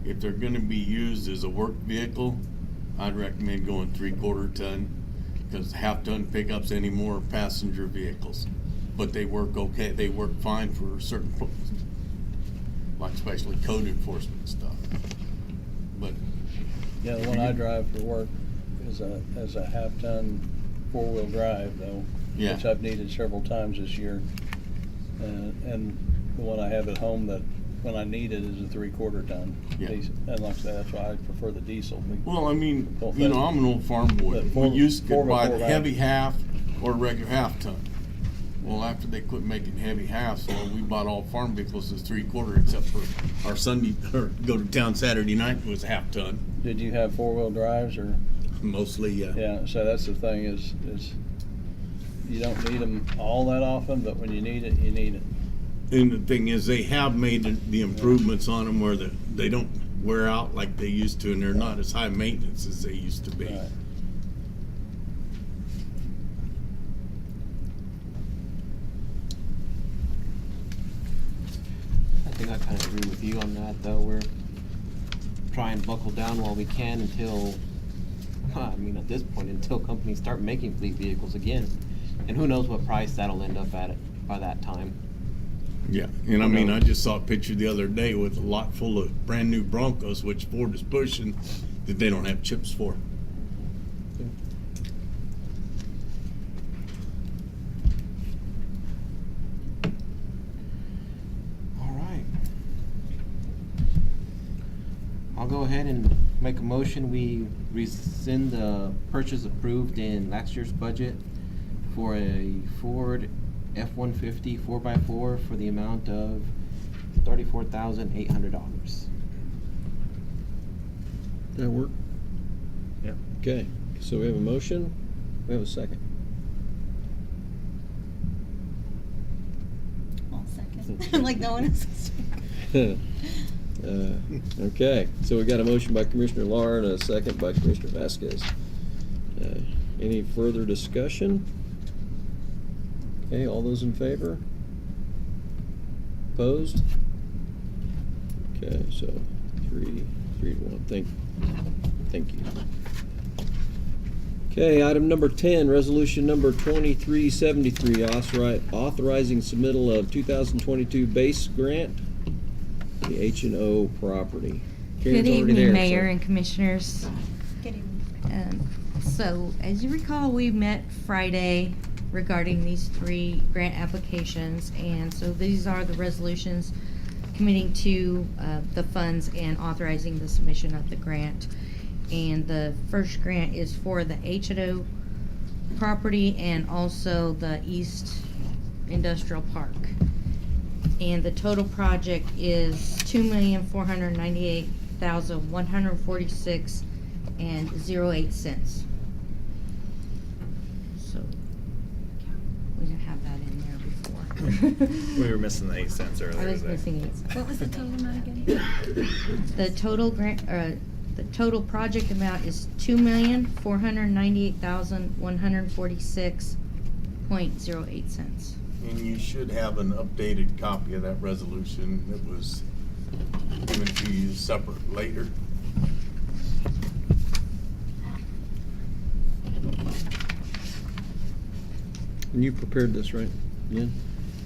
if they're gonna be used as a work vehicle, I'd recommend going 3/4 ton, because half-ton pickups anymore are passenger vehicles. But they work okay, they work fine for certain, like especially code enforcement stuff. But Yeah, the one I drive for work is a half-ton four-wheel drive though, Yeah. which I've needed several times this year. And the one I have at home that when I need it is a 3/4 ton. Yeah. Diesel. And like I said, that's why I prefer the diesel. well, I mean, you know, I'm an old farm boy. But We used to buy the 4x4 heavy half or regular half-ton. Well, after they quit making heavy halves, so we bought all farm vehicles as 3/4, except for our Sunday, or go to town Saturday night was half-ton, Did you have four-wheel drives or? mostly, Yeah, so that's the thing is you don't need them all that often, but when you need it, you need it. And the thing is, they have made the improvements on them where they don't wear out like they used to, and they're not as high maintenance as they used to be. Right. I think I kind of agree with you on that, though. We're trying to buckle down while we can until, I mean, at this point, until companies start making fleet vehicles again. And who knows what price that'll end up at by that time. Yeah, and I mean, I just saw a picture the other day with a lot full of brand-new Broncos, which Ford is pushing, that they don't have chips for. All right. I'll go ahead and make a motion. We rescind the purchase approved in last year's budget for a Ford F-150 4x4 for the amount of $34,800. That work? Yep. Okay, so we have a motion, we have a second. I'll second. Like no one else. Okay, so we got a motion by Commissioner Lara and a second by Commissioner Vasquez. Any further discussion? Okay, all those in favor? Opposed? Okay, so 3 to 1. Thank you. Okay, item number 10, resolution number 2373, authorizing submittal of 2022 base grant, the H&O property. Karen's Good already evening, there, Mayor so- and Commissioners. Good evening. So, as you recall, we met Friday regarding these 3 grant applications, and so these are the resolutions committing to the funds and authorizing the submission of the grant. And the first grant is for the H&O property and also the East Industrial Park. And the total project is $2,498,146.08. So we didn't have that in there before. We were missing the 8 cents earlier. I was today. missing 8 cents. What was the total amount again? The total grant, the total project amount is $2,498,146.08. And you should have an updated copy of that resolution that was given to you separate later. And you prepared this, right? Yeah?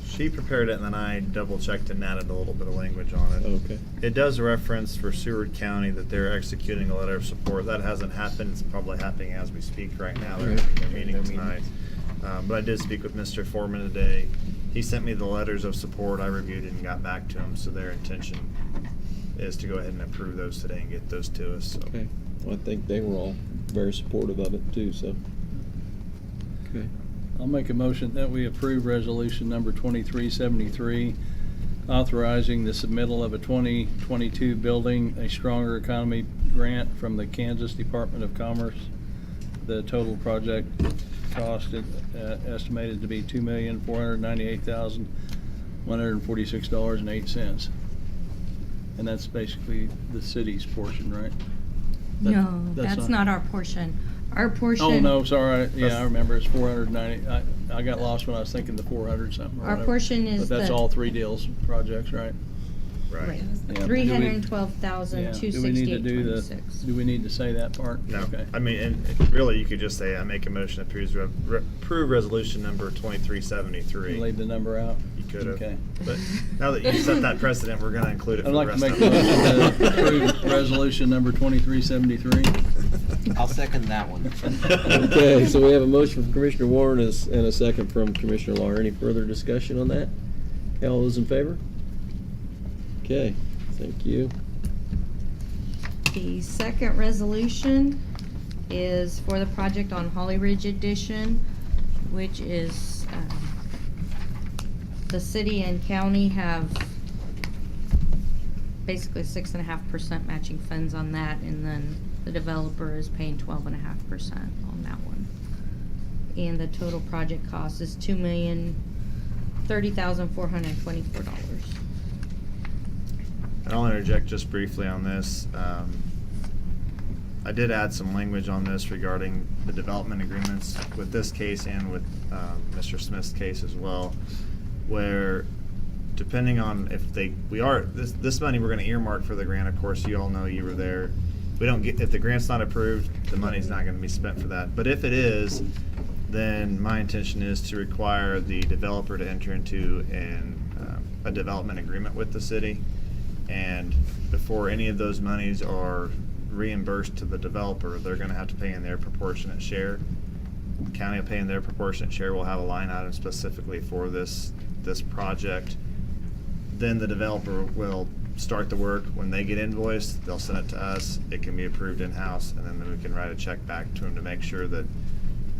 She prepared it, and then I double-checked and added a little bit of language on it. Okay. It does reference for Seward County that they're executing a letter of support. That hasn't happened. It's probably happening as we speak right now. They're Right. having their meeting tonight. But I did speak with Mr. Foreman today. He sent me the letters of support. I reviewed it and got back to him. So their intention is to go ahead and approve those today and get those to us. So. Okay. Well, I think they were all very supportive of it too, so. Okay. I'll make a motion that we approve resolution number 2373, authorizing the submittal of a 2022 Building a Stronger Economy grant from the Kansas Department of Commerce. The total project cost estimated to be $2,498,146.08. And that's basically the city's portion, right? No, that's not our portion. Our portion. Oh, no, sorry. Yeah, I remember. It's 490. I got lost when I was thinking the 400 something. or Our whatever. portion is But that's the- all 3 deals projects, right? Right. Yeah. $312,268.26. Do we need to say that part? No, Okay. I mean, and really, you could just say, I make a motion to approve resolution number 2373. Leave the number out? You could have. Okay. But now that you set that precedent, we're gonna include it for I'd the like to rest make of a them. motion to approve resolution number 2373. I'll second that one. Okay, so we have a motion from Commissioner Warren and a second from Commissioner Lahr. Any further discussion on that? Okay, all those in favor? Okay, thank you. The second resolution is for the project on Holly Ridge Edition, which is, the city and county have basically 6.5% matching funds on that, and then the developer is paying 12.5% on that one. And the total project cost is $2,030,424. And I'll interject just briefly on this. I did add some language on this regarding the development agreements with this case and with Mr. Smith's case as well, where depending on if this money we're going to earmark for the grant. Of course, you all know, you were there. If the grant's not approved, the money's not going to be spent for that. But if it is, then my intention is to require the developer to enter into a development agreement with the city. And before any of those monies are reimbursed to the developer, they're going to have to pay in their proportionate share. The county will pay in their proportionate share. We'll have a line item specifically for this project. Then the developer will start the work. When they get invoiced, they'll send it to us. It can be approved in-house, and then we can write a check back to them to make sure that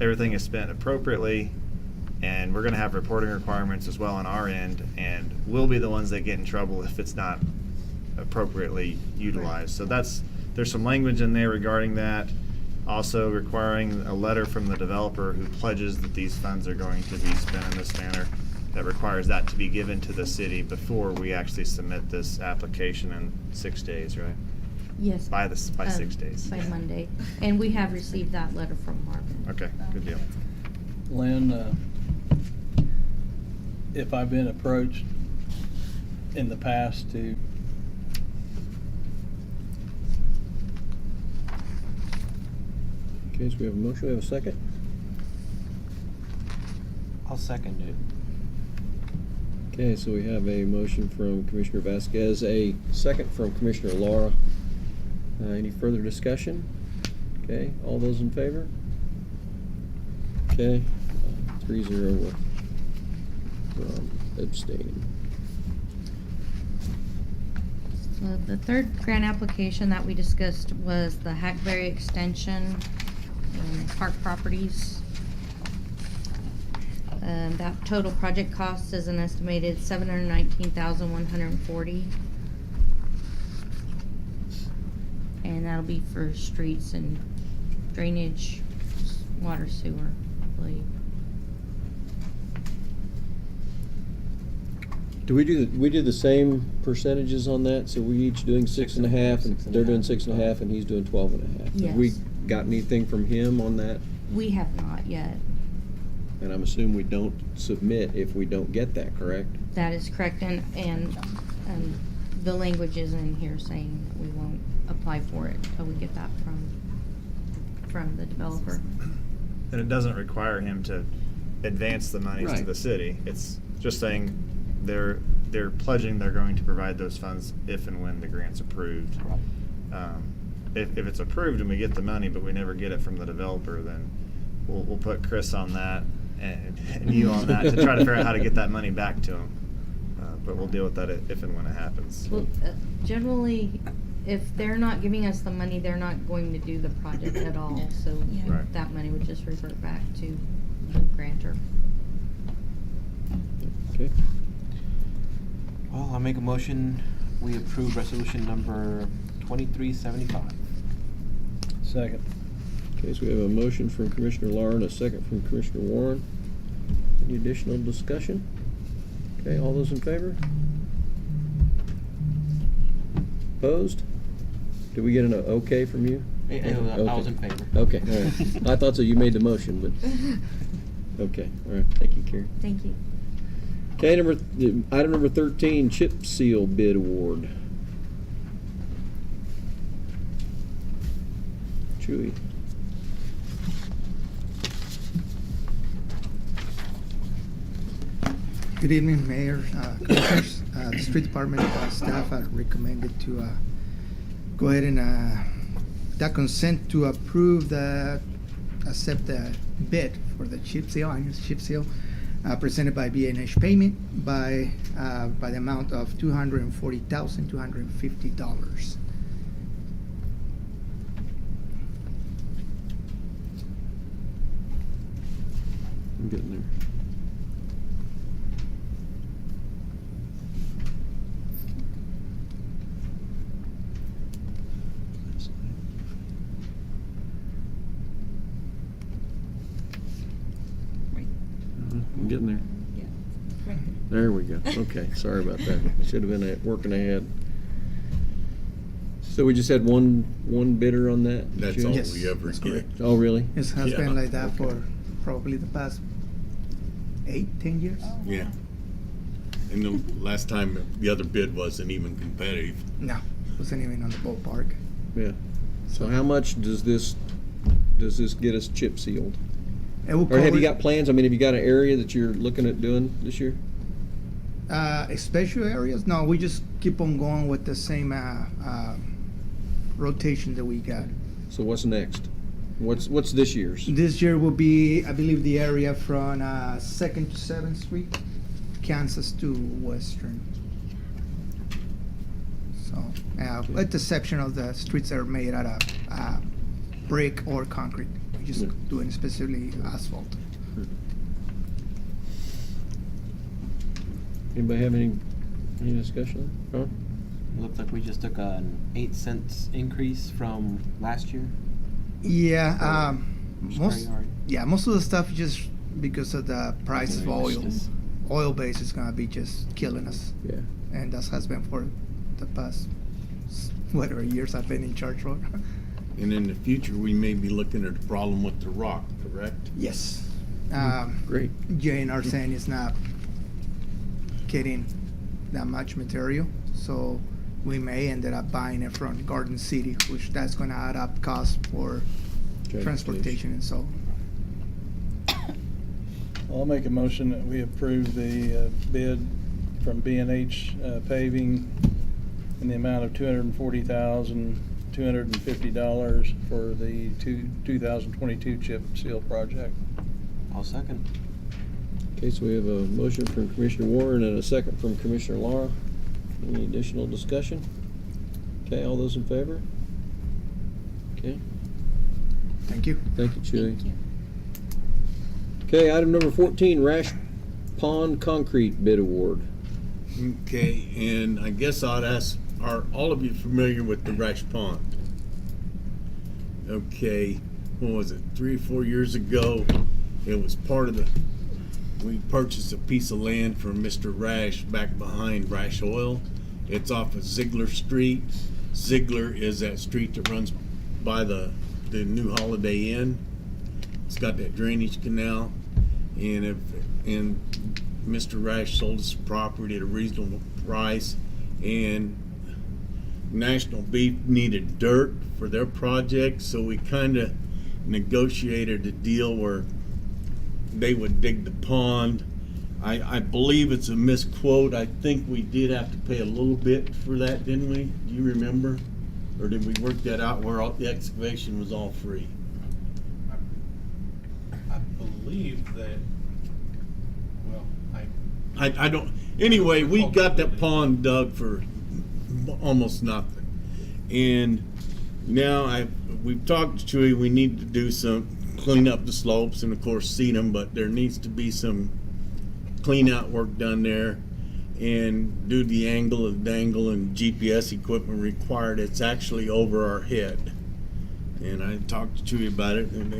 everything is spent appropriately. And we're going to have reporting requirements as well on our end, and we'll be the ones that get in trouble if it's not appropriately utilized. So there's some language in there regarding that. Also requiring a letter from the developer who pledges that these funds are going to be spent in this manner. That requires that to be given to the city before we actually submit this application in 6 days, right? Yes. By 6 days. By Monday. And we have received that letter from Marvin. Okay, good deal. Lynn, if I've been approached in the past to Okay, so we have a motion, we have a second? I'll second it. Okay, so we have a motion from Commissioner Vasquez, a second from Commissioner Laura. Any further discussion? Okay, all those in favor? Okay, 3-0 with abstaining. So the third grant application that we discussed was the Hackberry extension and park properties. That total project cost is an estimated $719,140. And that'll be for streets and drainage, water, sewer, I believe. Do we do the same percentages on that? So we each doing 6.5, and they're doing 6.5, and he's doing 12.5? Yes. Have we got anything from him on that? We have not yet. And I'm assuming we don't submit if we don't get that, correct? That is correct, and the language is in here saying that we won't apply for it until we get that from the developer. And it doesn't require him to advance the monies to Right. the city. It's just saying they're pledging they're going to provide those funds if and when the grant's approved. If it's approved and we get the money, but we never get it from the developer, then we'll put Chris on that and you on that to try to figure out how to get that money back to him. But we'll deal with that if and when it happens. Well, generally, if they're not giving us the money, they're not going to do the project at all, so Yeah. Right. that money would just revert back to the grantor. Okay. Well, I'll make a motion, we approve resolution number 2375. Second. Okay, so we have a motion from Commissioner Laura and a second from Commissioner Warren. Any additional discussion? Okay, all those in favor? Opposed? Did we get an okay from you? I was in favor. Okay, all right. I thought so, you made the motion, but, okay, all right, thank you, Karen. Thank you. Okay, item number 13, chip seal bid award. Chewy. Good evening, Mayor, Commissioners. The Street Department staff are recommended to go ahead and that consent to approve accept the bid for the chip seal, annual chip seal, presented by B&H Payment by the amount of $240,250. I'm getting there. I'm getting there. Yeah, right There we go. Okay, sorry about that. Should have been working ahead. So we just had one bidder on that? That's Jim? all Yes, we ever that's get. correct. Oh, really? It has Yeah. been like that Okay. for probably the past 8-10 years. Yeah. And the last time, the other bid wasn't even competitive. No, wasn't even on the ballpark. Yeah. So how much does this get us chip sealed? It will Or have you cover- got plans? I mean, have you got an area that you're looking at doing this year? Special areas? No, we just keep on going with the same rotation that we got. So what's next? What's this year's? This year will be, I believe, the area from 2nd to 7th Street, Kansas to Western. So, with the exception of the streets that are made out of brick or concrete. We're just Yeah. doing specifically asphalt. Anybody have any discussion? Huh? Looks like we just took an 8 cents increase from last year. Yeah, Just most very hard. most of the stuff just because of the price of oil. Just- Oil base is gonna be just killing us, Yeah. and that has been for the past whatever years I've been in charge for. And in the future, we may be looking at a problem with the rock, correct? Yes. Great. J&R saying is not getting that much material, so we may end up buying it from Garden City, which that's gonna add up cost for transportation and so. I'll make a motion that we approve the bid from B&H paving in the amount of $240,250 for the 2022 chip seal project. I'll second. Okay, so we have a motion from Commissioner Warren and a second from Commissioner Lara. Any additional discussion? Okay, all those in favor? Okay, Thank you. thank you, Chewy. Okay, item number 14, Rash Pond Concrete Bid Award. Okay, and I guess I'd ask, are all of you familiar with the Rash Pond? Okay, what was it, 3 or 4 years ago, it was part of we purchased a piece of land from Mr. Rash back behind Rash Oil. It's off of Ziegler Street. Ziegler is that street that runs by the new Holiday Inn. It's got that drainage canal, and Mr. Rash sold us property at a reasonable price, and National Beef needed dirt for their project, so we kind of negotiated a deal where they would dig the pond. I believe it's a misquote. I think we did have to pay a little bit for that, didn't we? Do you remember? Or did we work that out where the excavation was all free? I believe that, well, I don't, anyway, we got that pond dug for almost nothing. And now we've talked to Chewy, we need to do clean up the slopes and of course seed them, but there needs to be some clean out work done there. And due to the angle of dangle and GPS equipment required, it's actually over our head. And I talked to Chewy about it, and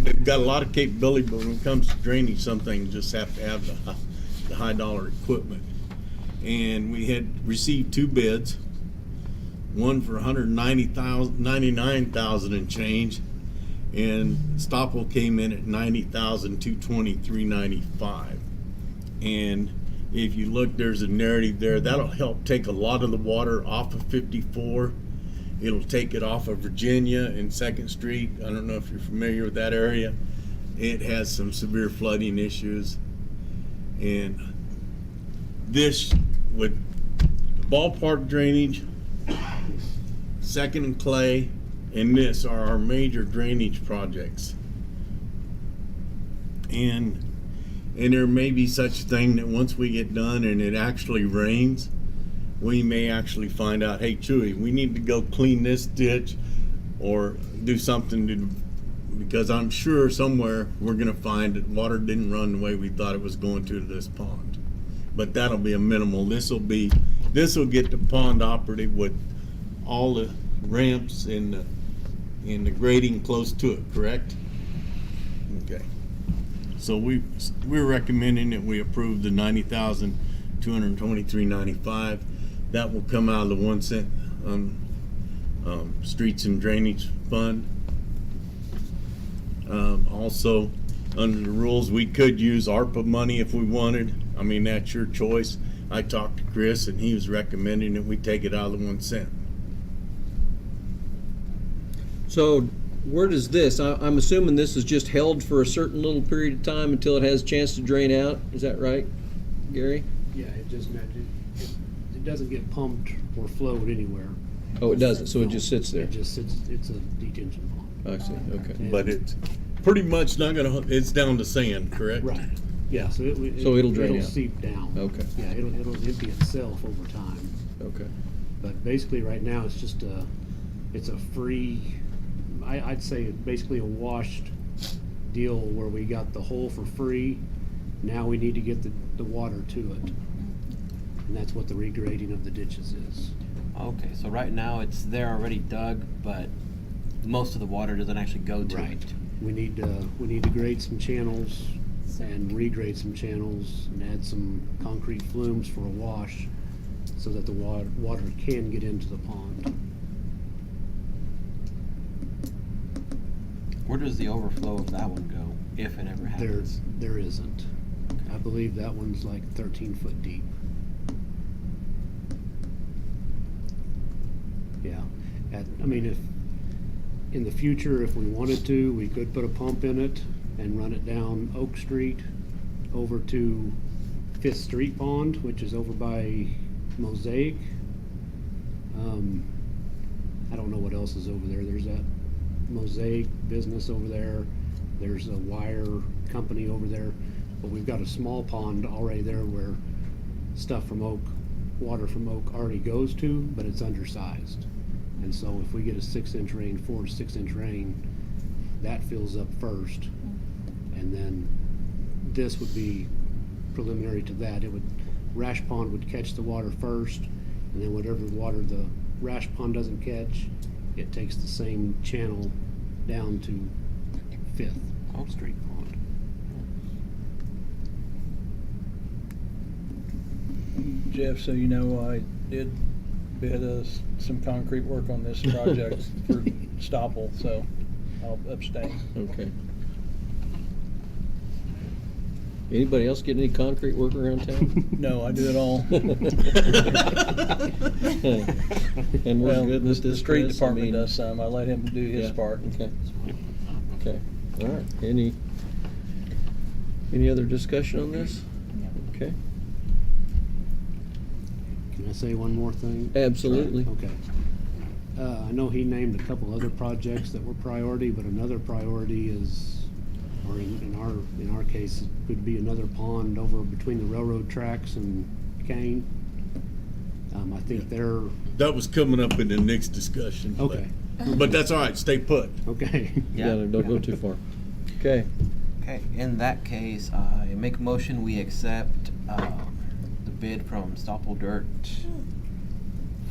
they've got a lot of capability, but when it comes to drainage, some things just have to have the high dollar equipment. And we had received 2 bids, one for $199,000 and change, and Stopple came in at $90,223.95. And if you look, there's a narrative there that'll help take a lot of the water off of 54. It'll take it off of Virginia and 2nd Street. I don't know if you're familiar with that area. It has some severe flooding issues. And this with ballpark drainage, 2nd and Clay, and this are our major drainage projects. And there may be such a thing that once we get done and it actually rains, we may actually find out, hey, Chewy, we need to go clean this ditch or do something because I'm sure somewhere we're going to find that water didn't run the way we thought it was going to this pond. But that'll be a minimal. This will get the pond operative with all the ramps and the grading close to it, correct? Okay. So we're recommending that we approve the $90,223.95. That will come out of the 1 cent streets and drainage fund. Also, under the rules, we could use ARPA money if we wanted. I mean, that's your choice. I talked to Chris, and he was recommending that we take it out of the 1 cent. So where does this, I'm assuming this is just held for a certain little period of time until it has a chance to drain out. Is that right, Gary? Yeah, it doesn't get pumped or flowed anywhere. Oh, it doesn't, so it just sits there. It just sits, it's a detention pond. I see, okay. But it's pretty much not gonna, it's down to sand, correct? Right. Yeah, so it'll drain out. It'll seep down. Okay. Yeah, it'll empty itself over time. Okay. But basically right now it's just it's a free, I'd say basically a washed deal where we got the hole for free. Now we need to get the water to it. And that's what the regrading of the ditches is. Okay, so right now it's there already dug, but most of the water doesn't actually go to Right. it. We need to grade some channels and regrade some channels and add some concrete flumes for a wash so that the water can get into the pond. Where does the overflow of that one go, if it ever happens? There isn't. I believe that one's like 13 foot deep. Yeah. I mean, In the future, if we wanted to, we could put a pump in it and run it down Oak Street over to Fifth Street Pond, which is over by Mosaic. I don't know what else is over there. There's that Mosaic business over there. There's a wire company over there. But we've got a small pond already there where stuff from Oak, water from Oak already goes to, but it's undersized. And so if we get a 6-inch rain, 4 to 6-inch rain, that fills up first. And then this would be preliminary to that. Rash Pond would catch the water first, and then whatever water the Rash Pond doesn't catch, it takes the same channel down to Fifth. Oak Street Pond. Jeff, so you know, I did bid some concrete work on this project for Stoppel, so I'll abstain. Okay. Anybody else get any concrete work around town? No, I do it all. And we're Well, good with the this, street Chris? department I mean, does some. I let him do his yeah, part. Okay. Okay. All right. Any other discussion on this? Okay. Can I say one more thing? Absolutely. Okay. I know he named a couple other projects that were priority, but another priority is, or in our case, it could be another pond over between the railroad tracks and Kane. I think they're. That was coming up in the next discussion. Okay. But that's all right, stay put. Okay. Yeah, don't go too far. Okay. Okay, in that case, I make a motion, we accept the bid from Stoppel Dirt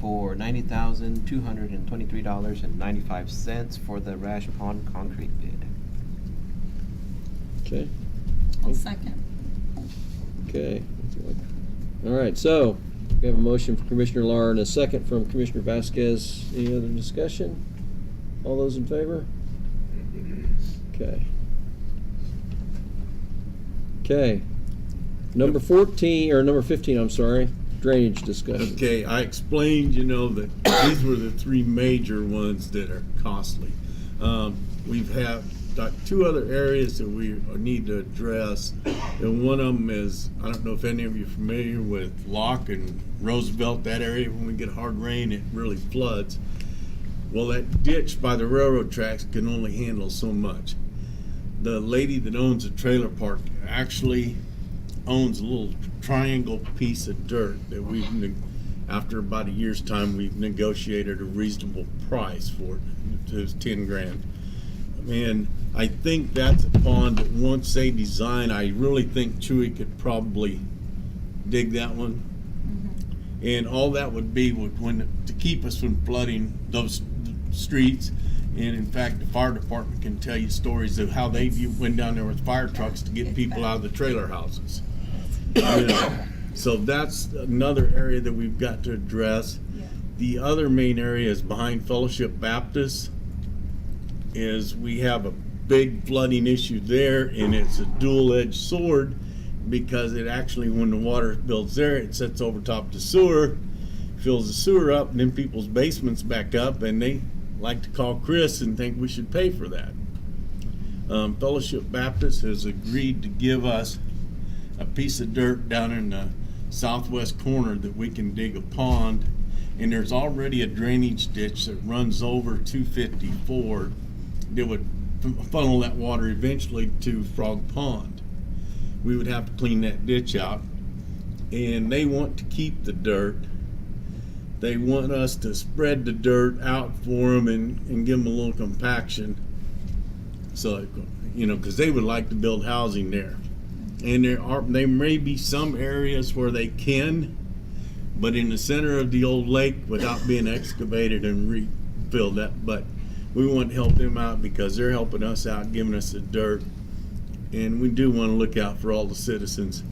for $90,223.95 for the Rash Pond concrete bid. Okay. I'll second. Okay. All right. So we have a motion from Commissioner Lara and a second from Commissioner Vasquez. Any other discussion? All those in favor? Okay. Okay. Number 14 or number 15, I'm sorry. Drainage discussion. Okay, I explained, that these were the three major ones that are costly. We've had got two other areas that we need to address, and one of them is, I don't know if any of you are familiar with Locke and Roosevelt, that area. When we get hard rain, it really floods. Well, that ditch by the railroad tracks can only handle so much. The lady that owns the trailer park actually owns a little triangle piece of dirt that after about a year's time, we've negotiated a reasonable price for it. It was 10 grand. And I think that's a pond that once they design, I really think Chewy could probably dig that one. And all that would be to keep us from flooding those streets. And in fact, the fire department can tell you stories of how they went down there with fire trucks to get people out of the trailer houses. So that's another area that we've got to address. The other main area is behind Fellowship Baptist. Is we have a big flooding issue there, and it's a dual-edged sword because it actually, when the water builds there, it sits over top of the sewer, fills the sewer up, and then people's basements back up, and they like to call Chris and think we should pay for that. Fellowship Baptist has agreed to give us a piece of dirt down in the southwest corner that we can dig a pond, and there's already a drainage ditch that runs over 254 that would funnel that water eventually to Frog Pond. We would have to clean that ditch out, and they want to keep the dirt. They want us to spread the dirt out for them and give them a little compaction. So, because they would like to build housing there. And there may be some areas where they can, but in the center of the old lake without being excavated and refilled that. But we want to help them out because they're helping us out, giving us the dirt. And we do want to look out for all the citizens.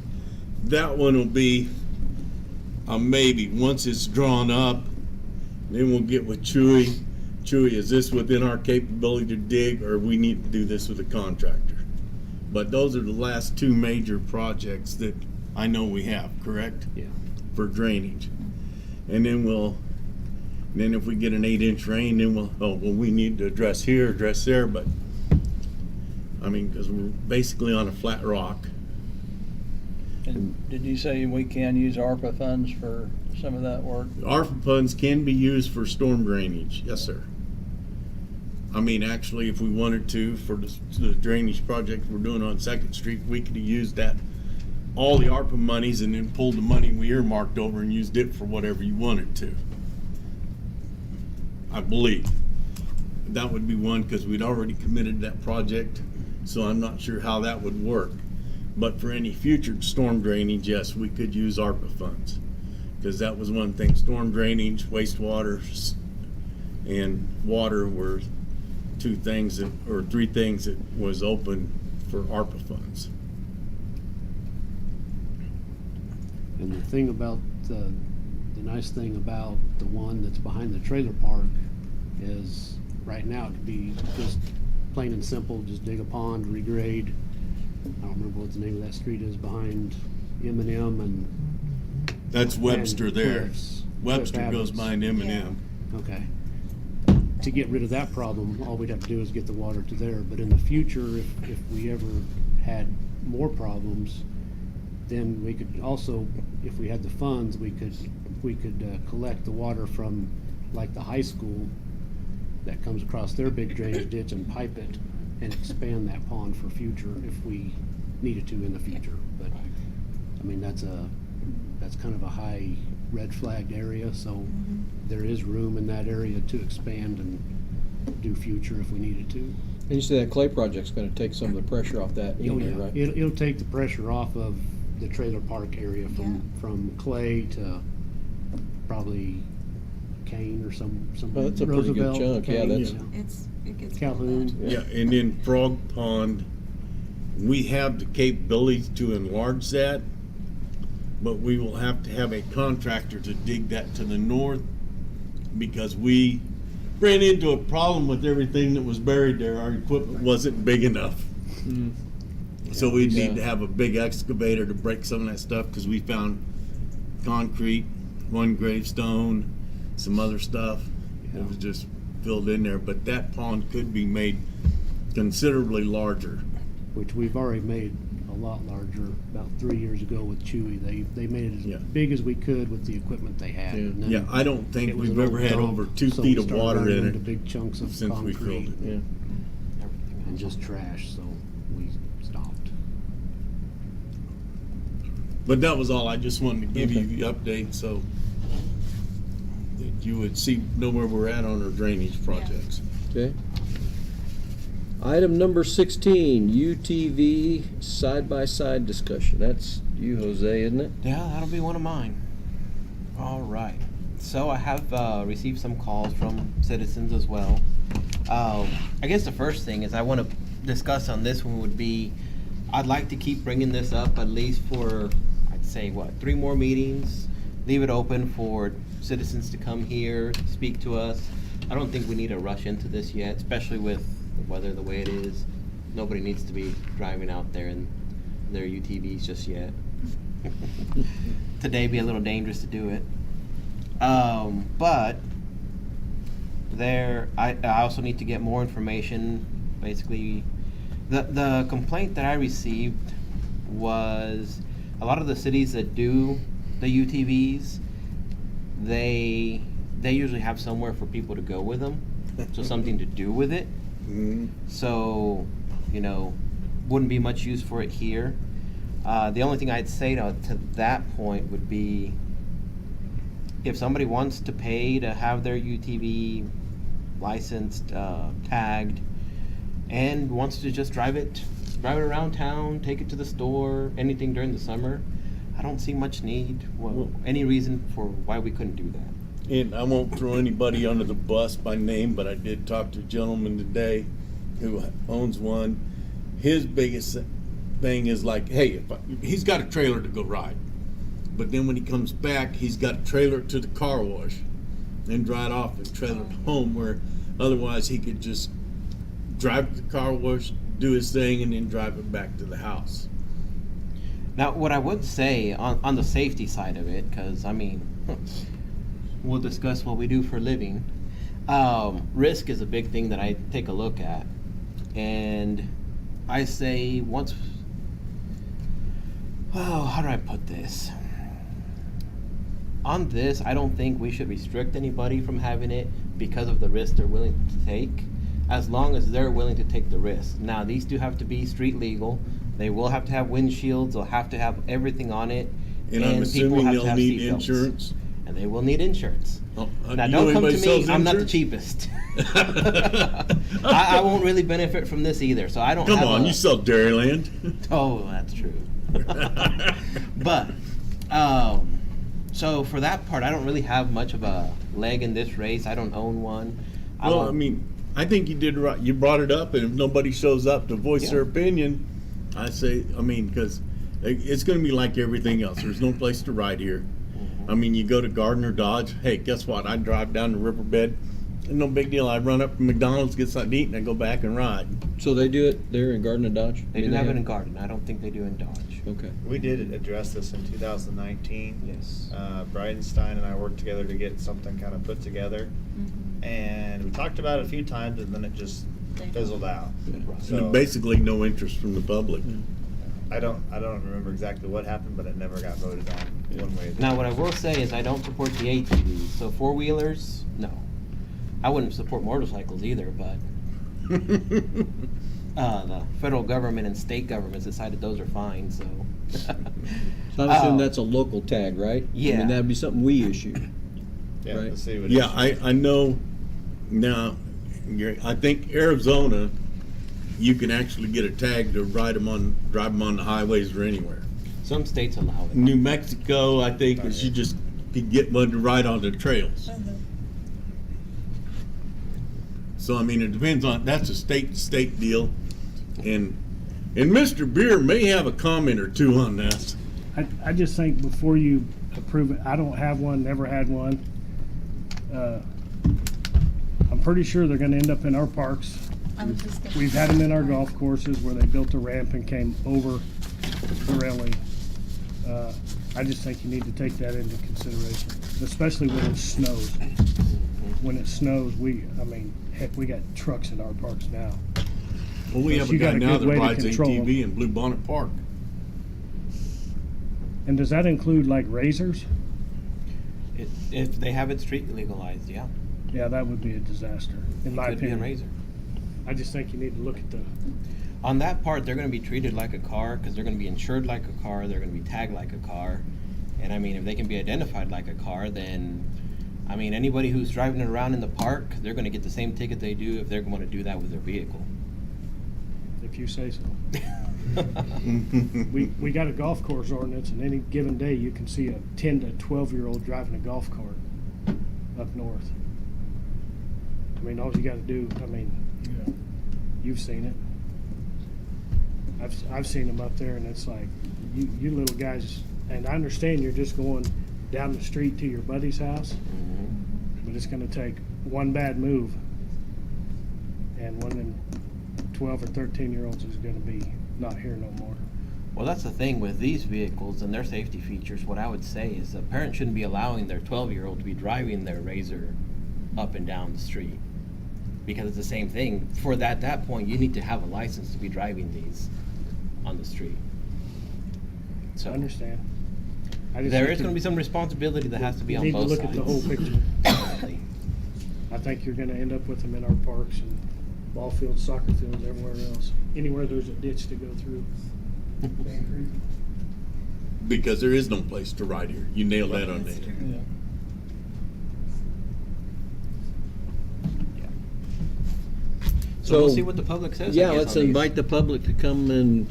That one will be a maybe. Once it's drawn up, then we'll get with Chewy. Chewy, is this within our capability to dig, or we need to do this with a contractor? But those are the last two major projects that I know we have, correct? Yeah. For drainage. And then we'll then if we get an 8-inch rain, then we need to address here, address there, but, I mean, because we're basically on a flat rock. And did you say we can use ARPA funds for some of that work? ARPA funds can be used for storm drainage, yes, sir. I mean, actually, if we wanted to, for the drainage project we're doing on 2nd Street, we could have used that, all the ARPA monies, and then pulled the money we earmarked over and used it for whatever you wanted to. I believe. That would be one, because we'd already committed that project, so I'm not sure how that would work. But for any future storm drainage, yes, we could use ARPA funds. Because that was one thing, storm drainage, wastewater, and water were three things that was open for ARPA funds. And the thing about the nice thing about the one that's behind the trailer park is right now it could be just plain and simple, just dig a pond, regrade. I don't remember what the name of that street is behind M&M and That's Webster there. Cliffs. Webster Cliff goes Adams. behind M&M. Okay. To get rid of that problem, all we'd have to do is get the water to there. But in the future, if we ever had more problems, then we could also, if we had the funds, we could collect the water from like the high school that comes across their big drainage ditch and pipe it and expand that pond for future if we needed to in the future. But I mean, that's kind of a high red flagged area, so there is room in that area to expand and do future if we needed to. And you say that clay project's gonna take some of the pressure off that anyway, right? It'll take the pressure off of the trailer park area from Clay to probably Kane or some Well, that's a pretty good Roosevelt, chunk, yeah, Kane, that's- It gets Calhoun. Yeah, and then Frog Pond, we have the capability to enlarge that, but we will have to have a contractor to dig that to the north, because we ran into a problem with everything that was buried there. Our equipment wasn't big enough. So we'd need to have a big excavator to break some of that stuff, because we found concrete, one gravestone, some other stuff. It was just filled in there, but that pond could be made considerably larger. Which we've already made a lot larger about 3 years ago with Chewy. They made it as big as we could with the equipment they had. And then Yeah, I don't think it was we've an ever old had dump, over 2 so feet we of started water running in into it big chunks of since we concrete filled it. and just trash, so we stopped. But that was all. I just wanted to give you the update so that you would know where we're at on our drainage projects. Okay. Item number 16, UTV side-by-side discussion. That's you, Jose, isn't it? Yeah, that'll be one of mine. All right. So I have received some calls from citizens as well. I guess the first thing is I want to discuss on this one would be, I'd like to keep bringing this up at least for, I'd say, 3 more meetings. Leave it open for citizens to come here, speak to us. I don't think we need to rush into this yet, especially with the weather the way it is. Nobody needs to be driving out there in their UTVs just yet. Today be a little dangerous to do it. But I also need to get more information. Basically, the complaint that I received was a lot of the cities that do the UTVs, they usually have somewhere for people to go with them, so something to do with it. So, wouldn't be much use for it here. The only thing I'd say to that point would be, if somebody wants to pay to have their UTV licensed, tagged, and wants to just drive it around town, take it to the store, anything during the summer, I don't see much need, any reason for why we couldn't do that. And I won't throw anybody under the bus by name, but I did talk to a gentleman today who owns one. His biggest thing is like, hey, he's got a trailer to go ride, but then when he comes back, he's got a trailer to the car wash and drive off and trailer to home, where otherwise he could just drive to the car wash, do his thing, and then drive it back to the house. Now, what I would say on the safety side of it, because we'll discuss what we do for a living. Risk is a big thing that I take a look at. And I say once, oh, how do I put this? On this, I don't think we should restrict anybody from having it because of the risk they're willing to take, as long as they're willing to take the risk. Now, these do have to be street legal. They will have to have windshields. They'll have to have everything on it. And I'm people assuming have to they'll have need seatbelts. insurance. And they will need insurance. Oh, Now, you don't know come to anybody me. sells I'm not the insurance? cheapest. I won't really benefit from this either. So I don't. Come have on, a, you sell Dairyland. Oh, that's true. But, so for that part, I don't really have much of a leg in this race. I don't own one. Well, I mean, I think you did right. You brought it up, and if nobody shows up to voice their opinion, I say, I mean, because it's going to be like everything else. There's no place to ride here. I mean, you go to Gardner Dodge. Hey, guess what? I drive down the riverbed. No big deal. I run up to McDonald's, get something to eat, and I go back and ride. So they do it there in Gardner Dodge? They do have it in Garden. I don't think they do in Dodge. Okay. We did address this in 2019. Yes. Bridenstine and I worked together to get something kind of put together. And we talked about it a few times, and then it just fizzled out. So basically, no interest from the public. I don't remember exactly what happened, but it never got voted on one way. Now, what I will say is I don't support the ATVs. So four-wheelers, no. I wouldn't support motorcycles either, but the federal government and state governments decided those are fine, so. So I assume that's a local tag, right? I Yeah. mean, that'd be something we issue. Yeah, right? let's see what Yeah, I know. Now, I think Arizona, you can actually get a tag to drive them on the highways or anywhere. Some states allow it. New Mexico, I think, is you just could get one to ride on the trails. So I mean, it depends on, that's a state to state deal, and Mr. Beer may have a comment or two on this. I just think before you approve it, I don't have one, never had one. I'm pretty sure they're gonna end up in our parks. We've had them in our golf courses where they built a ramp and came over the railing. I just think you need to take that into consideration, especially when it snows. When it snows, heck, we got trucks in our parks now. Well, we have a You got guy a now good that way to rides control ATV in Blue Bonnet Park. And does that include like razors? If they have it street legalized, yeah. Yeah, that would be a disaster, in my Could be a opinion. razor. I just think you need to look at the, On that part, they're going to be treated like a car because they're going to be insured like a car. They're going to be tagged like a car. And I mean, if they can be identified like a car, then, I mean, anybody who's driving it around in the park, they're going to get the same ticket they do if they're going to do that with their vehicle. if you say so. We got a golf course ordinance, and any given day you can see a 10 to 12-year-old driving a golf cart up north. I mean, all you got to do, you've seen it. I've seen them up there, and it's like, you little guys, and I understand you're just going down the street to your buddy's house, but it's going to take one bad move, and one of them 12 or 13-year-olds is going to be not here no more. Well, that's the thing with these vehicles and their safety features. What I would say is a parent shouldn't be allowing their 12-year-old to be driving their Razor up and down the street, because it's the same thing. For that point, you need to have a license to be driving these on the street. So I understand. there is going to be some responsibility that has to be on both sides. You need to look at the whole picture. Definitely. I think you're going to end up with them in our parks and ball fields, soccer fields, everywhere else. Anywhere there's a ditch to go through. Because there is no place to ride here. You nailed that on there. Yeah. So we'll see what the public says. I Yeah, guess, let's on these. invite the public to come and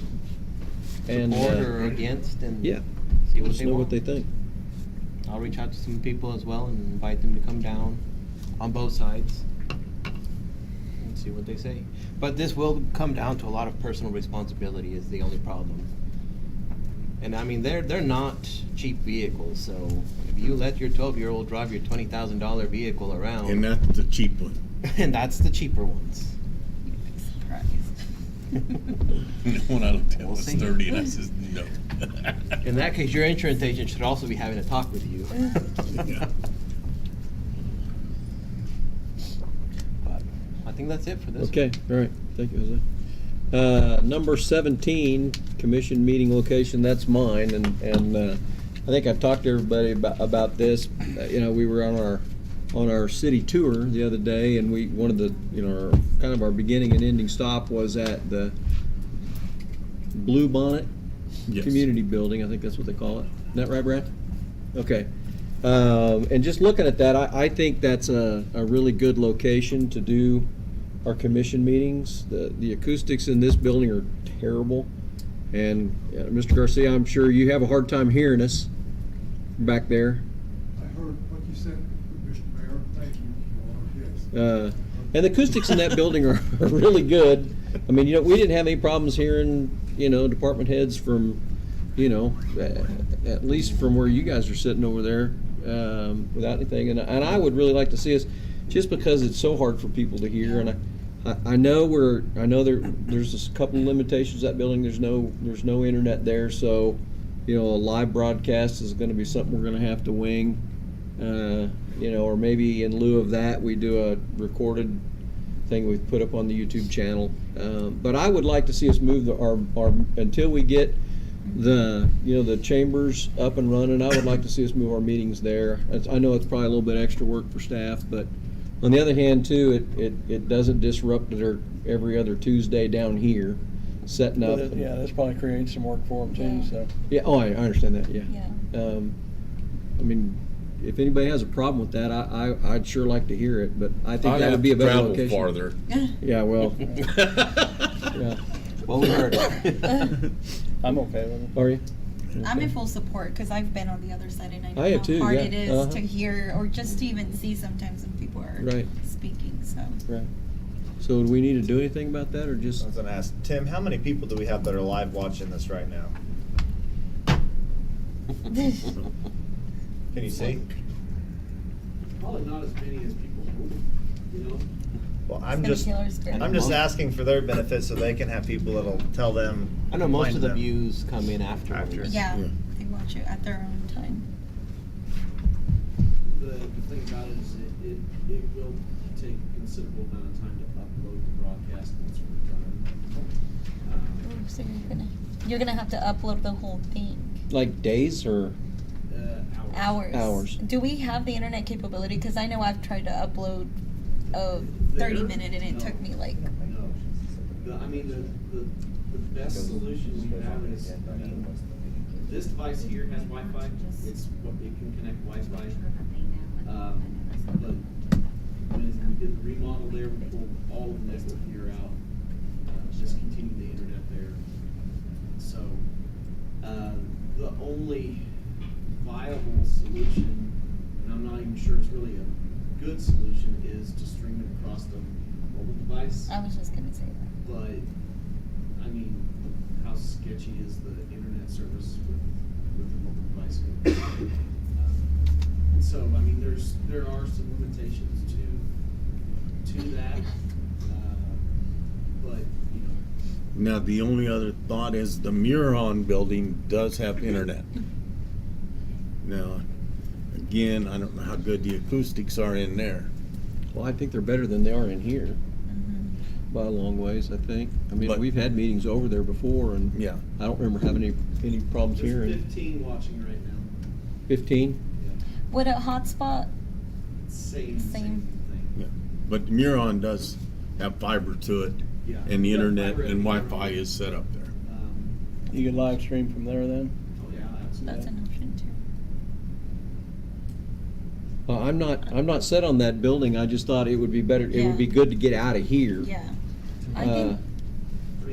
Support or against, and yeah, see let what us they know want. what they think. I'll reach out to some people as well and invite them to come down on both sides and see what they say. But this will come down to a lot of personal responsibility is the only problem. And I mean, they're not cheap vehicles, so if you let your 12-year-old drive your $20,000 vehicle around, And that's the cheap one. and that's the cheaper ones. When I looked at it, it We'll was see. 30, and I says, no. In that case, your insurance agent should also be having a talk with you. Yeah. think that's it for this. Okay, all right, thank you, Jose. Number 17, commission meeting location, that's mine, and I think I've talked to everybody about this. You know, we were on our city tour the other day, and one of the, kind of our beginning and ending stop was at the Blue Bonnet Yes. Community Building, I think that's what they call it. Isn't that right, Brad? Okay. And just looking at that, I think that's a really good location to do our commission meetings. The acoustics in this building are terrible. And Mr. Garcia, I'm sure you have a hard time hearing us back there. I heard what you said, Mr. Mayor. Thank you, Your Honor. Yes. And the acoustics in that building are really good. I mean, we didn't have any problems hearing, department heads from, at least from where you guys are sitting over there, without anything. And I would really like to see us, just because it's so hard for people to hear. And I know there's a couple of limitations to that building. There's no internet there, so a live broadcast is going to be something we're going to have to wing. Or maybe in lieu of that, we do a recorded thing we put up on the YouTube channel. But I would like to see us move our until we get the chambers up and running. I would like to see us move our meetings there. I know it's probably a little bit extra work for staff, but on the other hand, too, it doesn't disrupt their every other Tuesday down here setting up. Yeah, that's probably creating some work for them too. So Yeah. Oh, I understand that. Yeah. Yeah. I mean, if anybody has a problem with that, I'd sure like to hear it. But I think I'd that have would be a to better travel location. farther. Yeah. Well. Yeah. Well, we heard it. I'm okay with it. Are you? I'm in full support because I've been on the other side and I know I have how too, hard yeah. it is Uh-huh. to hear or just to even see sometimes when people are Right. speaking. So Right. So do we need to do anything about that, or just? I was gonna ask, Tim, how many people do we have that are live watching this right now? Can you see? Probably not as many as people hope, Well, It's gonna kill our spirit. I'm just asking for their benefit so they can have people that'll tell them. I know most remind of the them. views come in afterwards. yeah, they watch it at their own time. The thing about it is it will take a considerable amount of time to upload the broadcast once we're done. Ooh, so you're gonna have to upload the whole thing. Like days or? Hours. Hours. Do we have the internet capability? Because I know I've tried to upload a 30-minute and it took me like. No. The best solution we have is, this device here has Wi-Fi. It can connect Wi-Fi. But when we did the remodel there, we pulled all of the network gear out, just continue the internet there. So, the only viable solution, and I'm not even sure it's really a good solution, is to stream it across the mobile device. I was just gonna say that. But, how sketchy is the internet service with the mobile device? And so, there are some limitations to that, but, Now, the only other thought is the Muron building does have internet. Now, again, I don't know how good the acoustics are in there. Well, I think they're better than they are in here. By a long ways, I think. But- We've had meetings over there before, and Yeah. I don't remember having any problems there's hearing. 15 watching right now. 15? Would a hotspot? Same Same. thing. Yeah. But the Muron does have fiber to it, Yeah. and the Yeah, internet fiber and and Wi-Fi is set up there. You can live stream from there then? Oh, yeah, absolutely. That's an option too. I'm not set on that building. I just thought it would be better. It Yeah. would be good to get out of here. Yeah. Uh,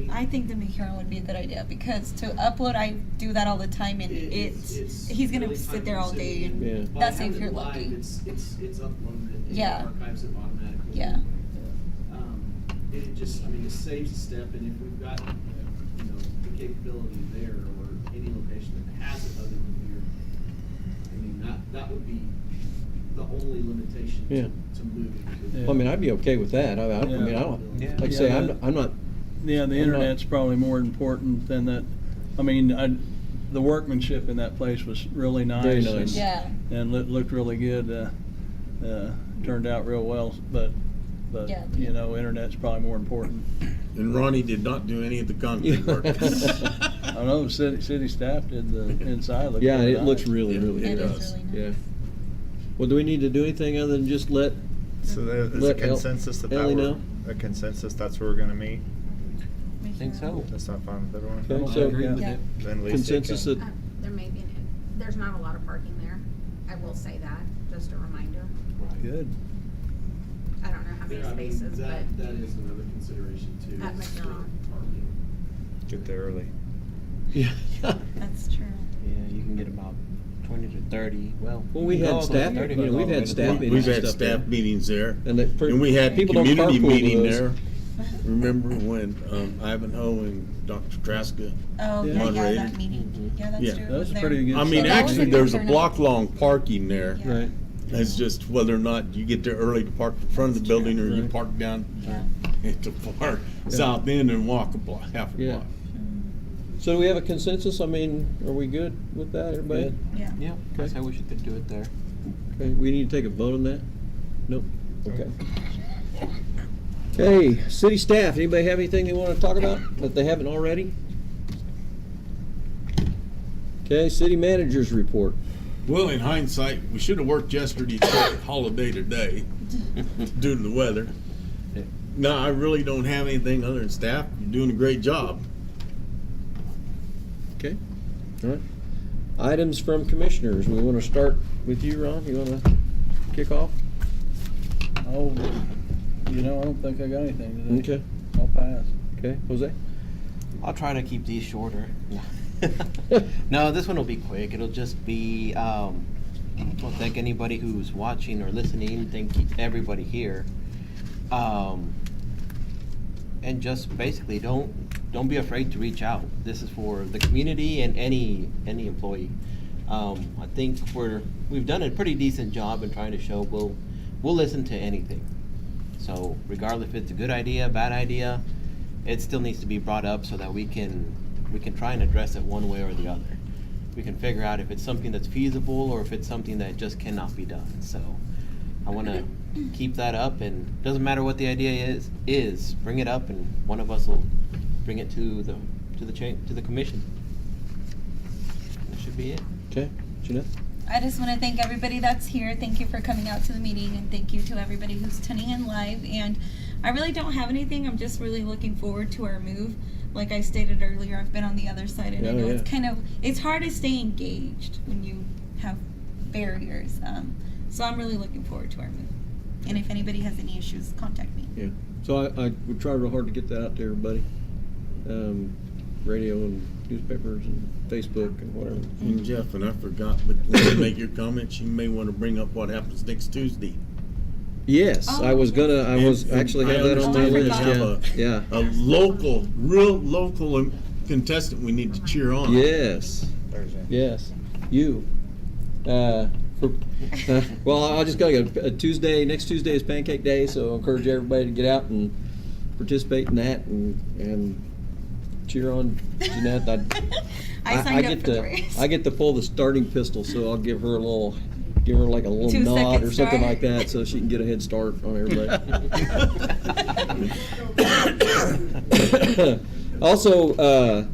I think the Mihuron would be a good idea because to upload, I do that all the time, and he's gonna really sit there all day, and Yeah. By that's having if you're it live, lucky. It's uploaded and Yeah. it archives it automatically. Yeah. It just, it saves a step, and if we've got, the capability there or any location that has it other than here, that would be the only limitation Yeah. to moving. Yeah. I mean, I'd be okay with that. I don't. Yeah. Like I say, Yeah, I'm not. Yeah, the I'm not- internet's probably more important than that. The workmanship in that place was really nice. Very nice. Yeah. And looked really good. Turned out real well, but but, Yeah. you know, internet's probably more important. And Ronnie did not do any of the concrete work. I know city staff did the inside. Looked Yeah, really it looks nice. really, really It good. is really nice. Yeah. Well, do we need to do anything other than just let, So there is a Let consensus that Ellie know? a consensus that's where we're gonna meet? I think so. That's not fine with everyone? Okay, I so agree with Yeah. it. Then Lisa consensus can- that, There may be, there's not a lot of parking there. I will say that, just a reminder. Good. I don't know how many Yeah, I mean, spaces, but that is another consideration too. At is street McDonald. parking. Get there early. yeah. That's true. Yeah, you can get about 20 to 30. Well, Well, we you had go staff, 30 you know, we've had staff meetings We've and had stuff staff there. meetings there. And they pre- And we had people don't community carpool meeting with us. there. Remember when Ivanhoe and Dr. Traska Oh, yeah, moderated? that meeting. Yeah, that's Yeah. true. It That's was there. pretty good. I mean, That was actually, a there's good a turnout. block-long parking there. Yeah. Right. It's just whether or not you get there early to park in front of the building, or you Right. park down Yeah. at the far south end and walk a block, half a Yeah. block. So do we have a consensus? I mean, are we good with that, everybody? Yeah. Yeah, I say we should do it there. Okay, we need to take a vote on that? Nope, okay. Okay, city staff, anybody have anything they want to talk about that they haven't already? Okay, city managers report. Well, in hindsight, we should have worked yesterday, took a holiday today due to the weather. No, I really don't have anything other than staff. You're doing a great job. Okay, all right. Items from commissioners. We want to start with you, Ron. You want to kick off? Oh, you know, I don't think I got anything today. Okay, I'll pass. okay. Jose? I'll try to keep these shorter. No, this one will be quick. It'll just be, well, thank anybody who's watching or listening. Thank everybody here. And just basically don't be afraid to reach out. This is for the community and any employee. I think we've done a pretty decent job in trying to show we'll listen to anything. So regardless if it's a good idea, bad idea, it still needs to be brought up so that we can try and address it one way or the other. We can figure out if it's something that's feasible or if it's something that just cannot be done. So I want to keep that up, and it doesn't matter what the idea is bring it up, and one of us will bring it to the commission. That should be it. Okay, Jeanette? I just want to thank everybody that's here. Thank you for coming out to the meeting, and thank you to everybody who's tuning in live. And I really don't have anything. I'm just really looking forward to our move. Like I stated earlier, I've been on the other side, and I know it's hard to stay engaged when you have barriers. So I'm really looking forward to our move. And if anybody has any issues, contact me. Yeah, so I would try real hard to get that out to everybody. Radio and newspapers and Facebook and whatever. And Jeff, and I forgot, but when you make your comments, you may want to bring up what happens next Tuesday. Yes, I was actually have that on my list, yeah. A real local contestant we need to cheer on. Yes, Thursday. yes, you. Well, I just gotta go. Next Tuesday is Pancake Day, so I encourage everybody to get out and participate in that and cheer on Jeanette. I signed up for the race. I get to pull the starting pistol, so I'll give her like a little 2 nod second or something start. like that, so she can get a head start on everybody. Also, want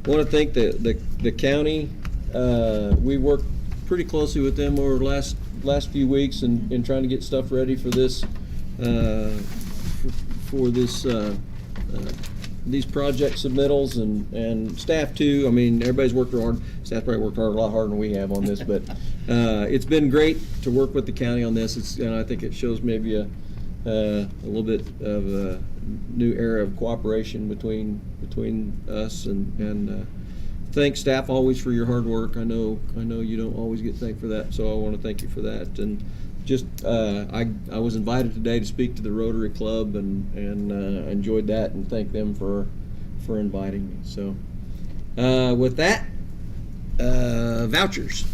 to thank the county. We worked pretty closely with them over the last few weeks in trying to get stuff ready for this these project submittals and staff too. I mean, everybody's worked hard. Staff probably worked hard, a lot harder than we have on this, but it's been great to work with the county on this. And I think it shows maybe a little bit of a new era of cooperation between us and thank staff always for your hard work. I know you don't always get thanked for that, so I want to thank you for that. And just I was invited today to speak to the Rotary Club and enjoyed that, and thank them for inviting me. So with that, vouchers.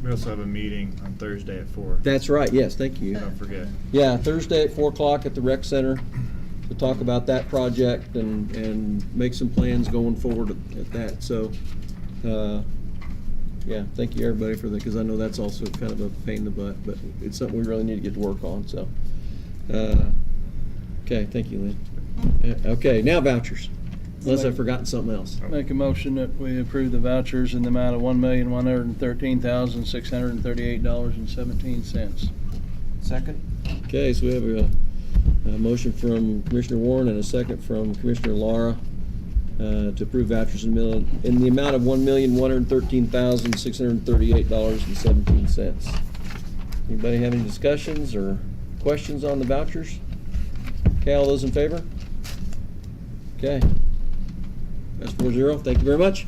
We also have a meeting on Thursday at 4. That's right. Yes, thank you. Don't forget. Yeah, Thursday at 4 o'clock at the rec center to talk about that project and make some plans going forward at that. So, yeah, thank you everybody for that, because I know that's also kind of a pain in the butt, but it's something we really need to get to work on. So, Okay, thank you, Lynn. Okay, now vouchers, unless I've forgotten something else. Make a motion that we approve the vouchers in the amount of $1,113,638.17. Second? Okay, so we have a motion from Commissioner Warren and a second from Commissioner Lara to approve vouchers in the amount of $1,113,638.17. Anybody have any discussions or questions on the vouchers? Okay, all those in favor? Okay. That's 4-0. Thank you very much.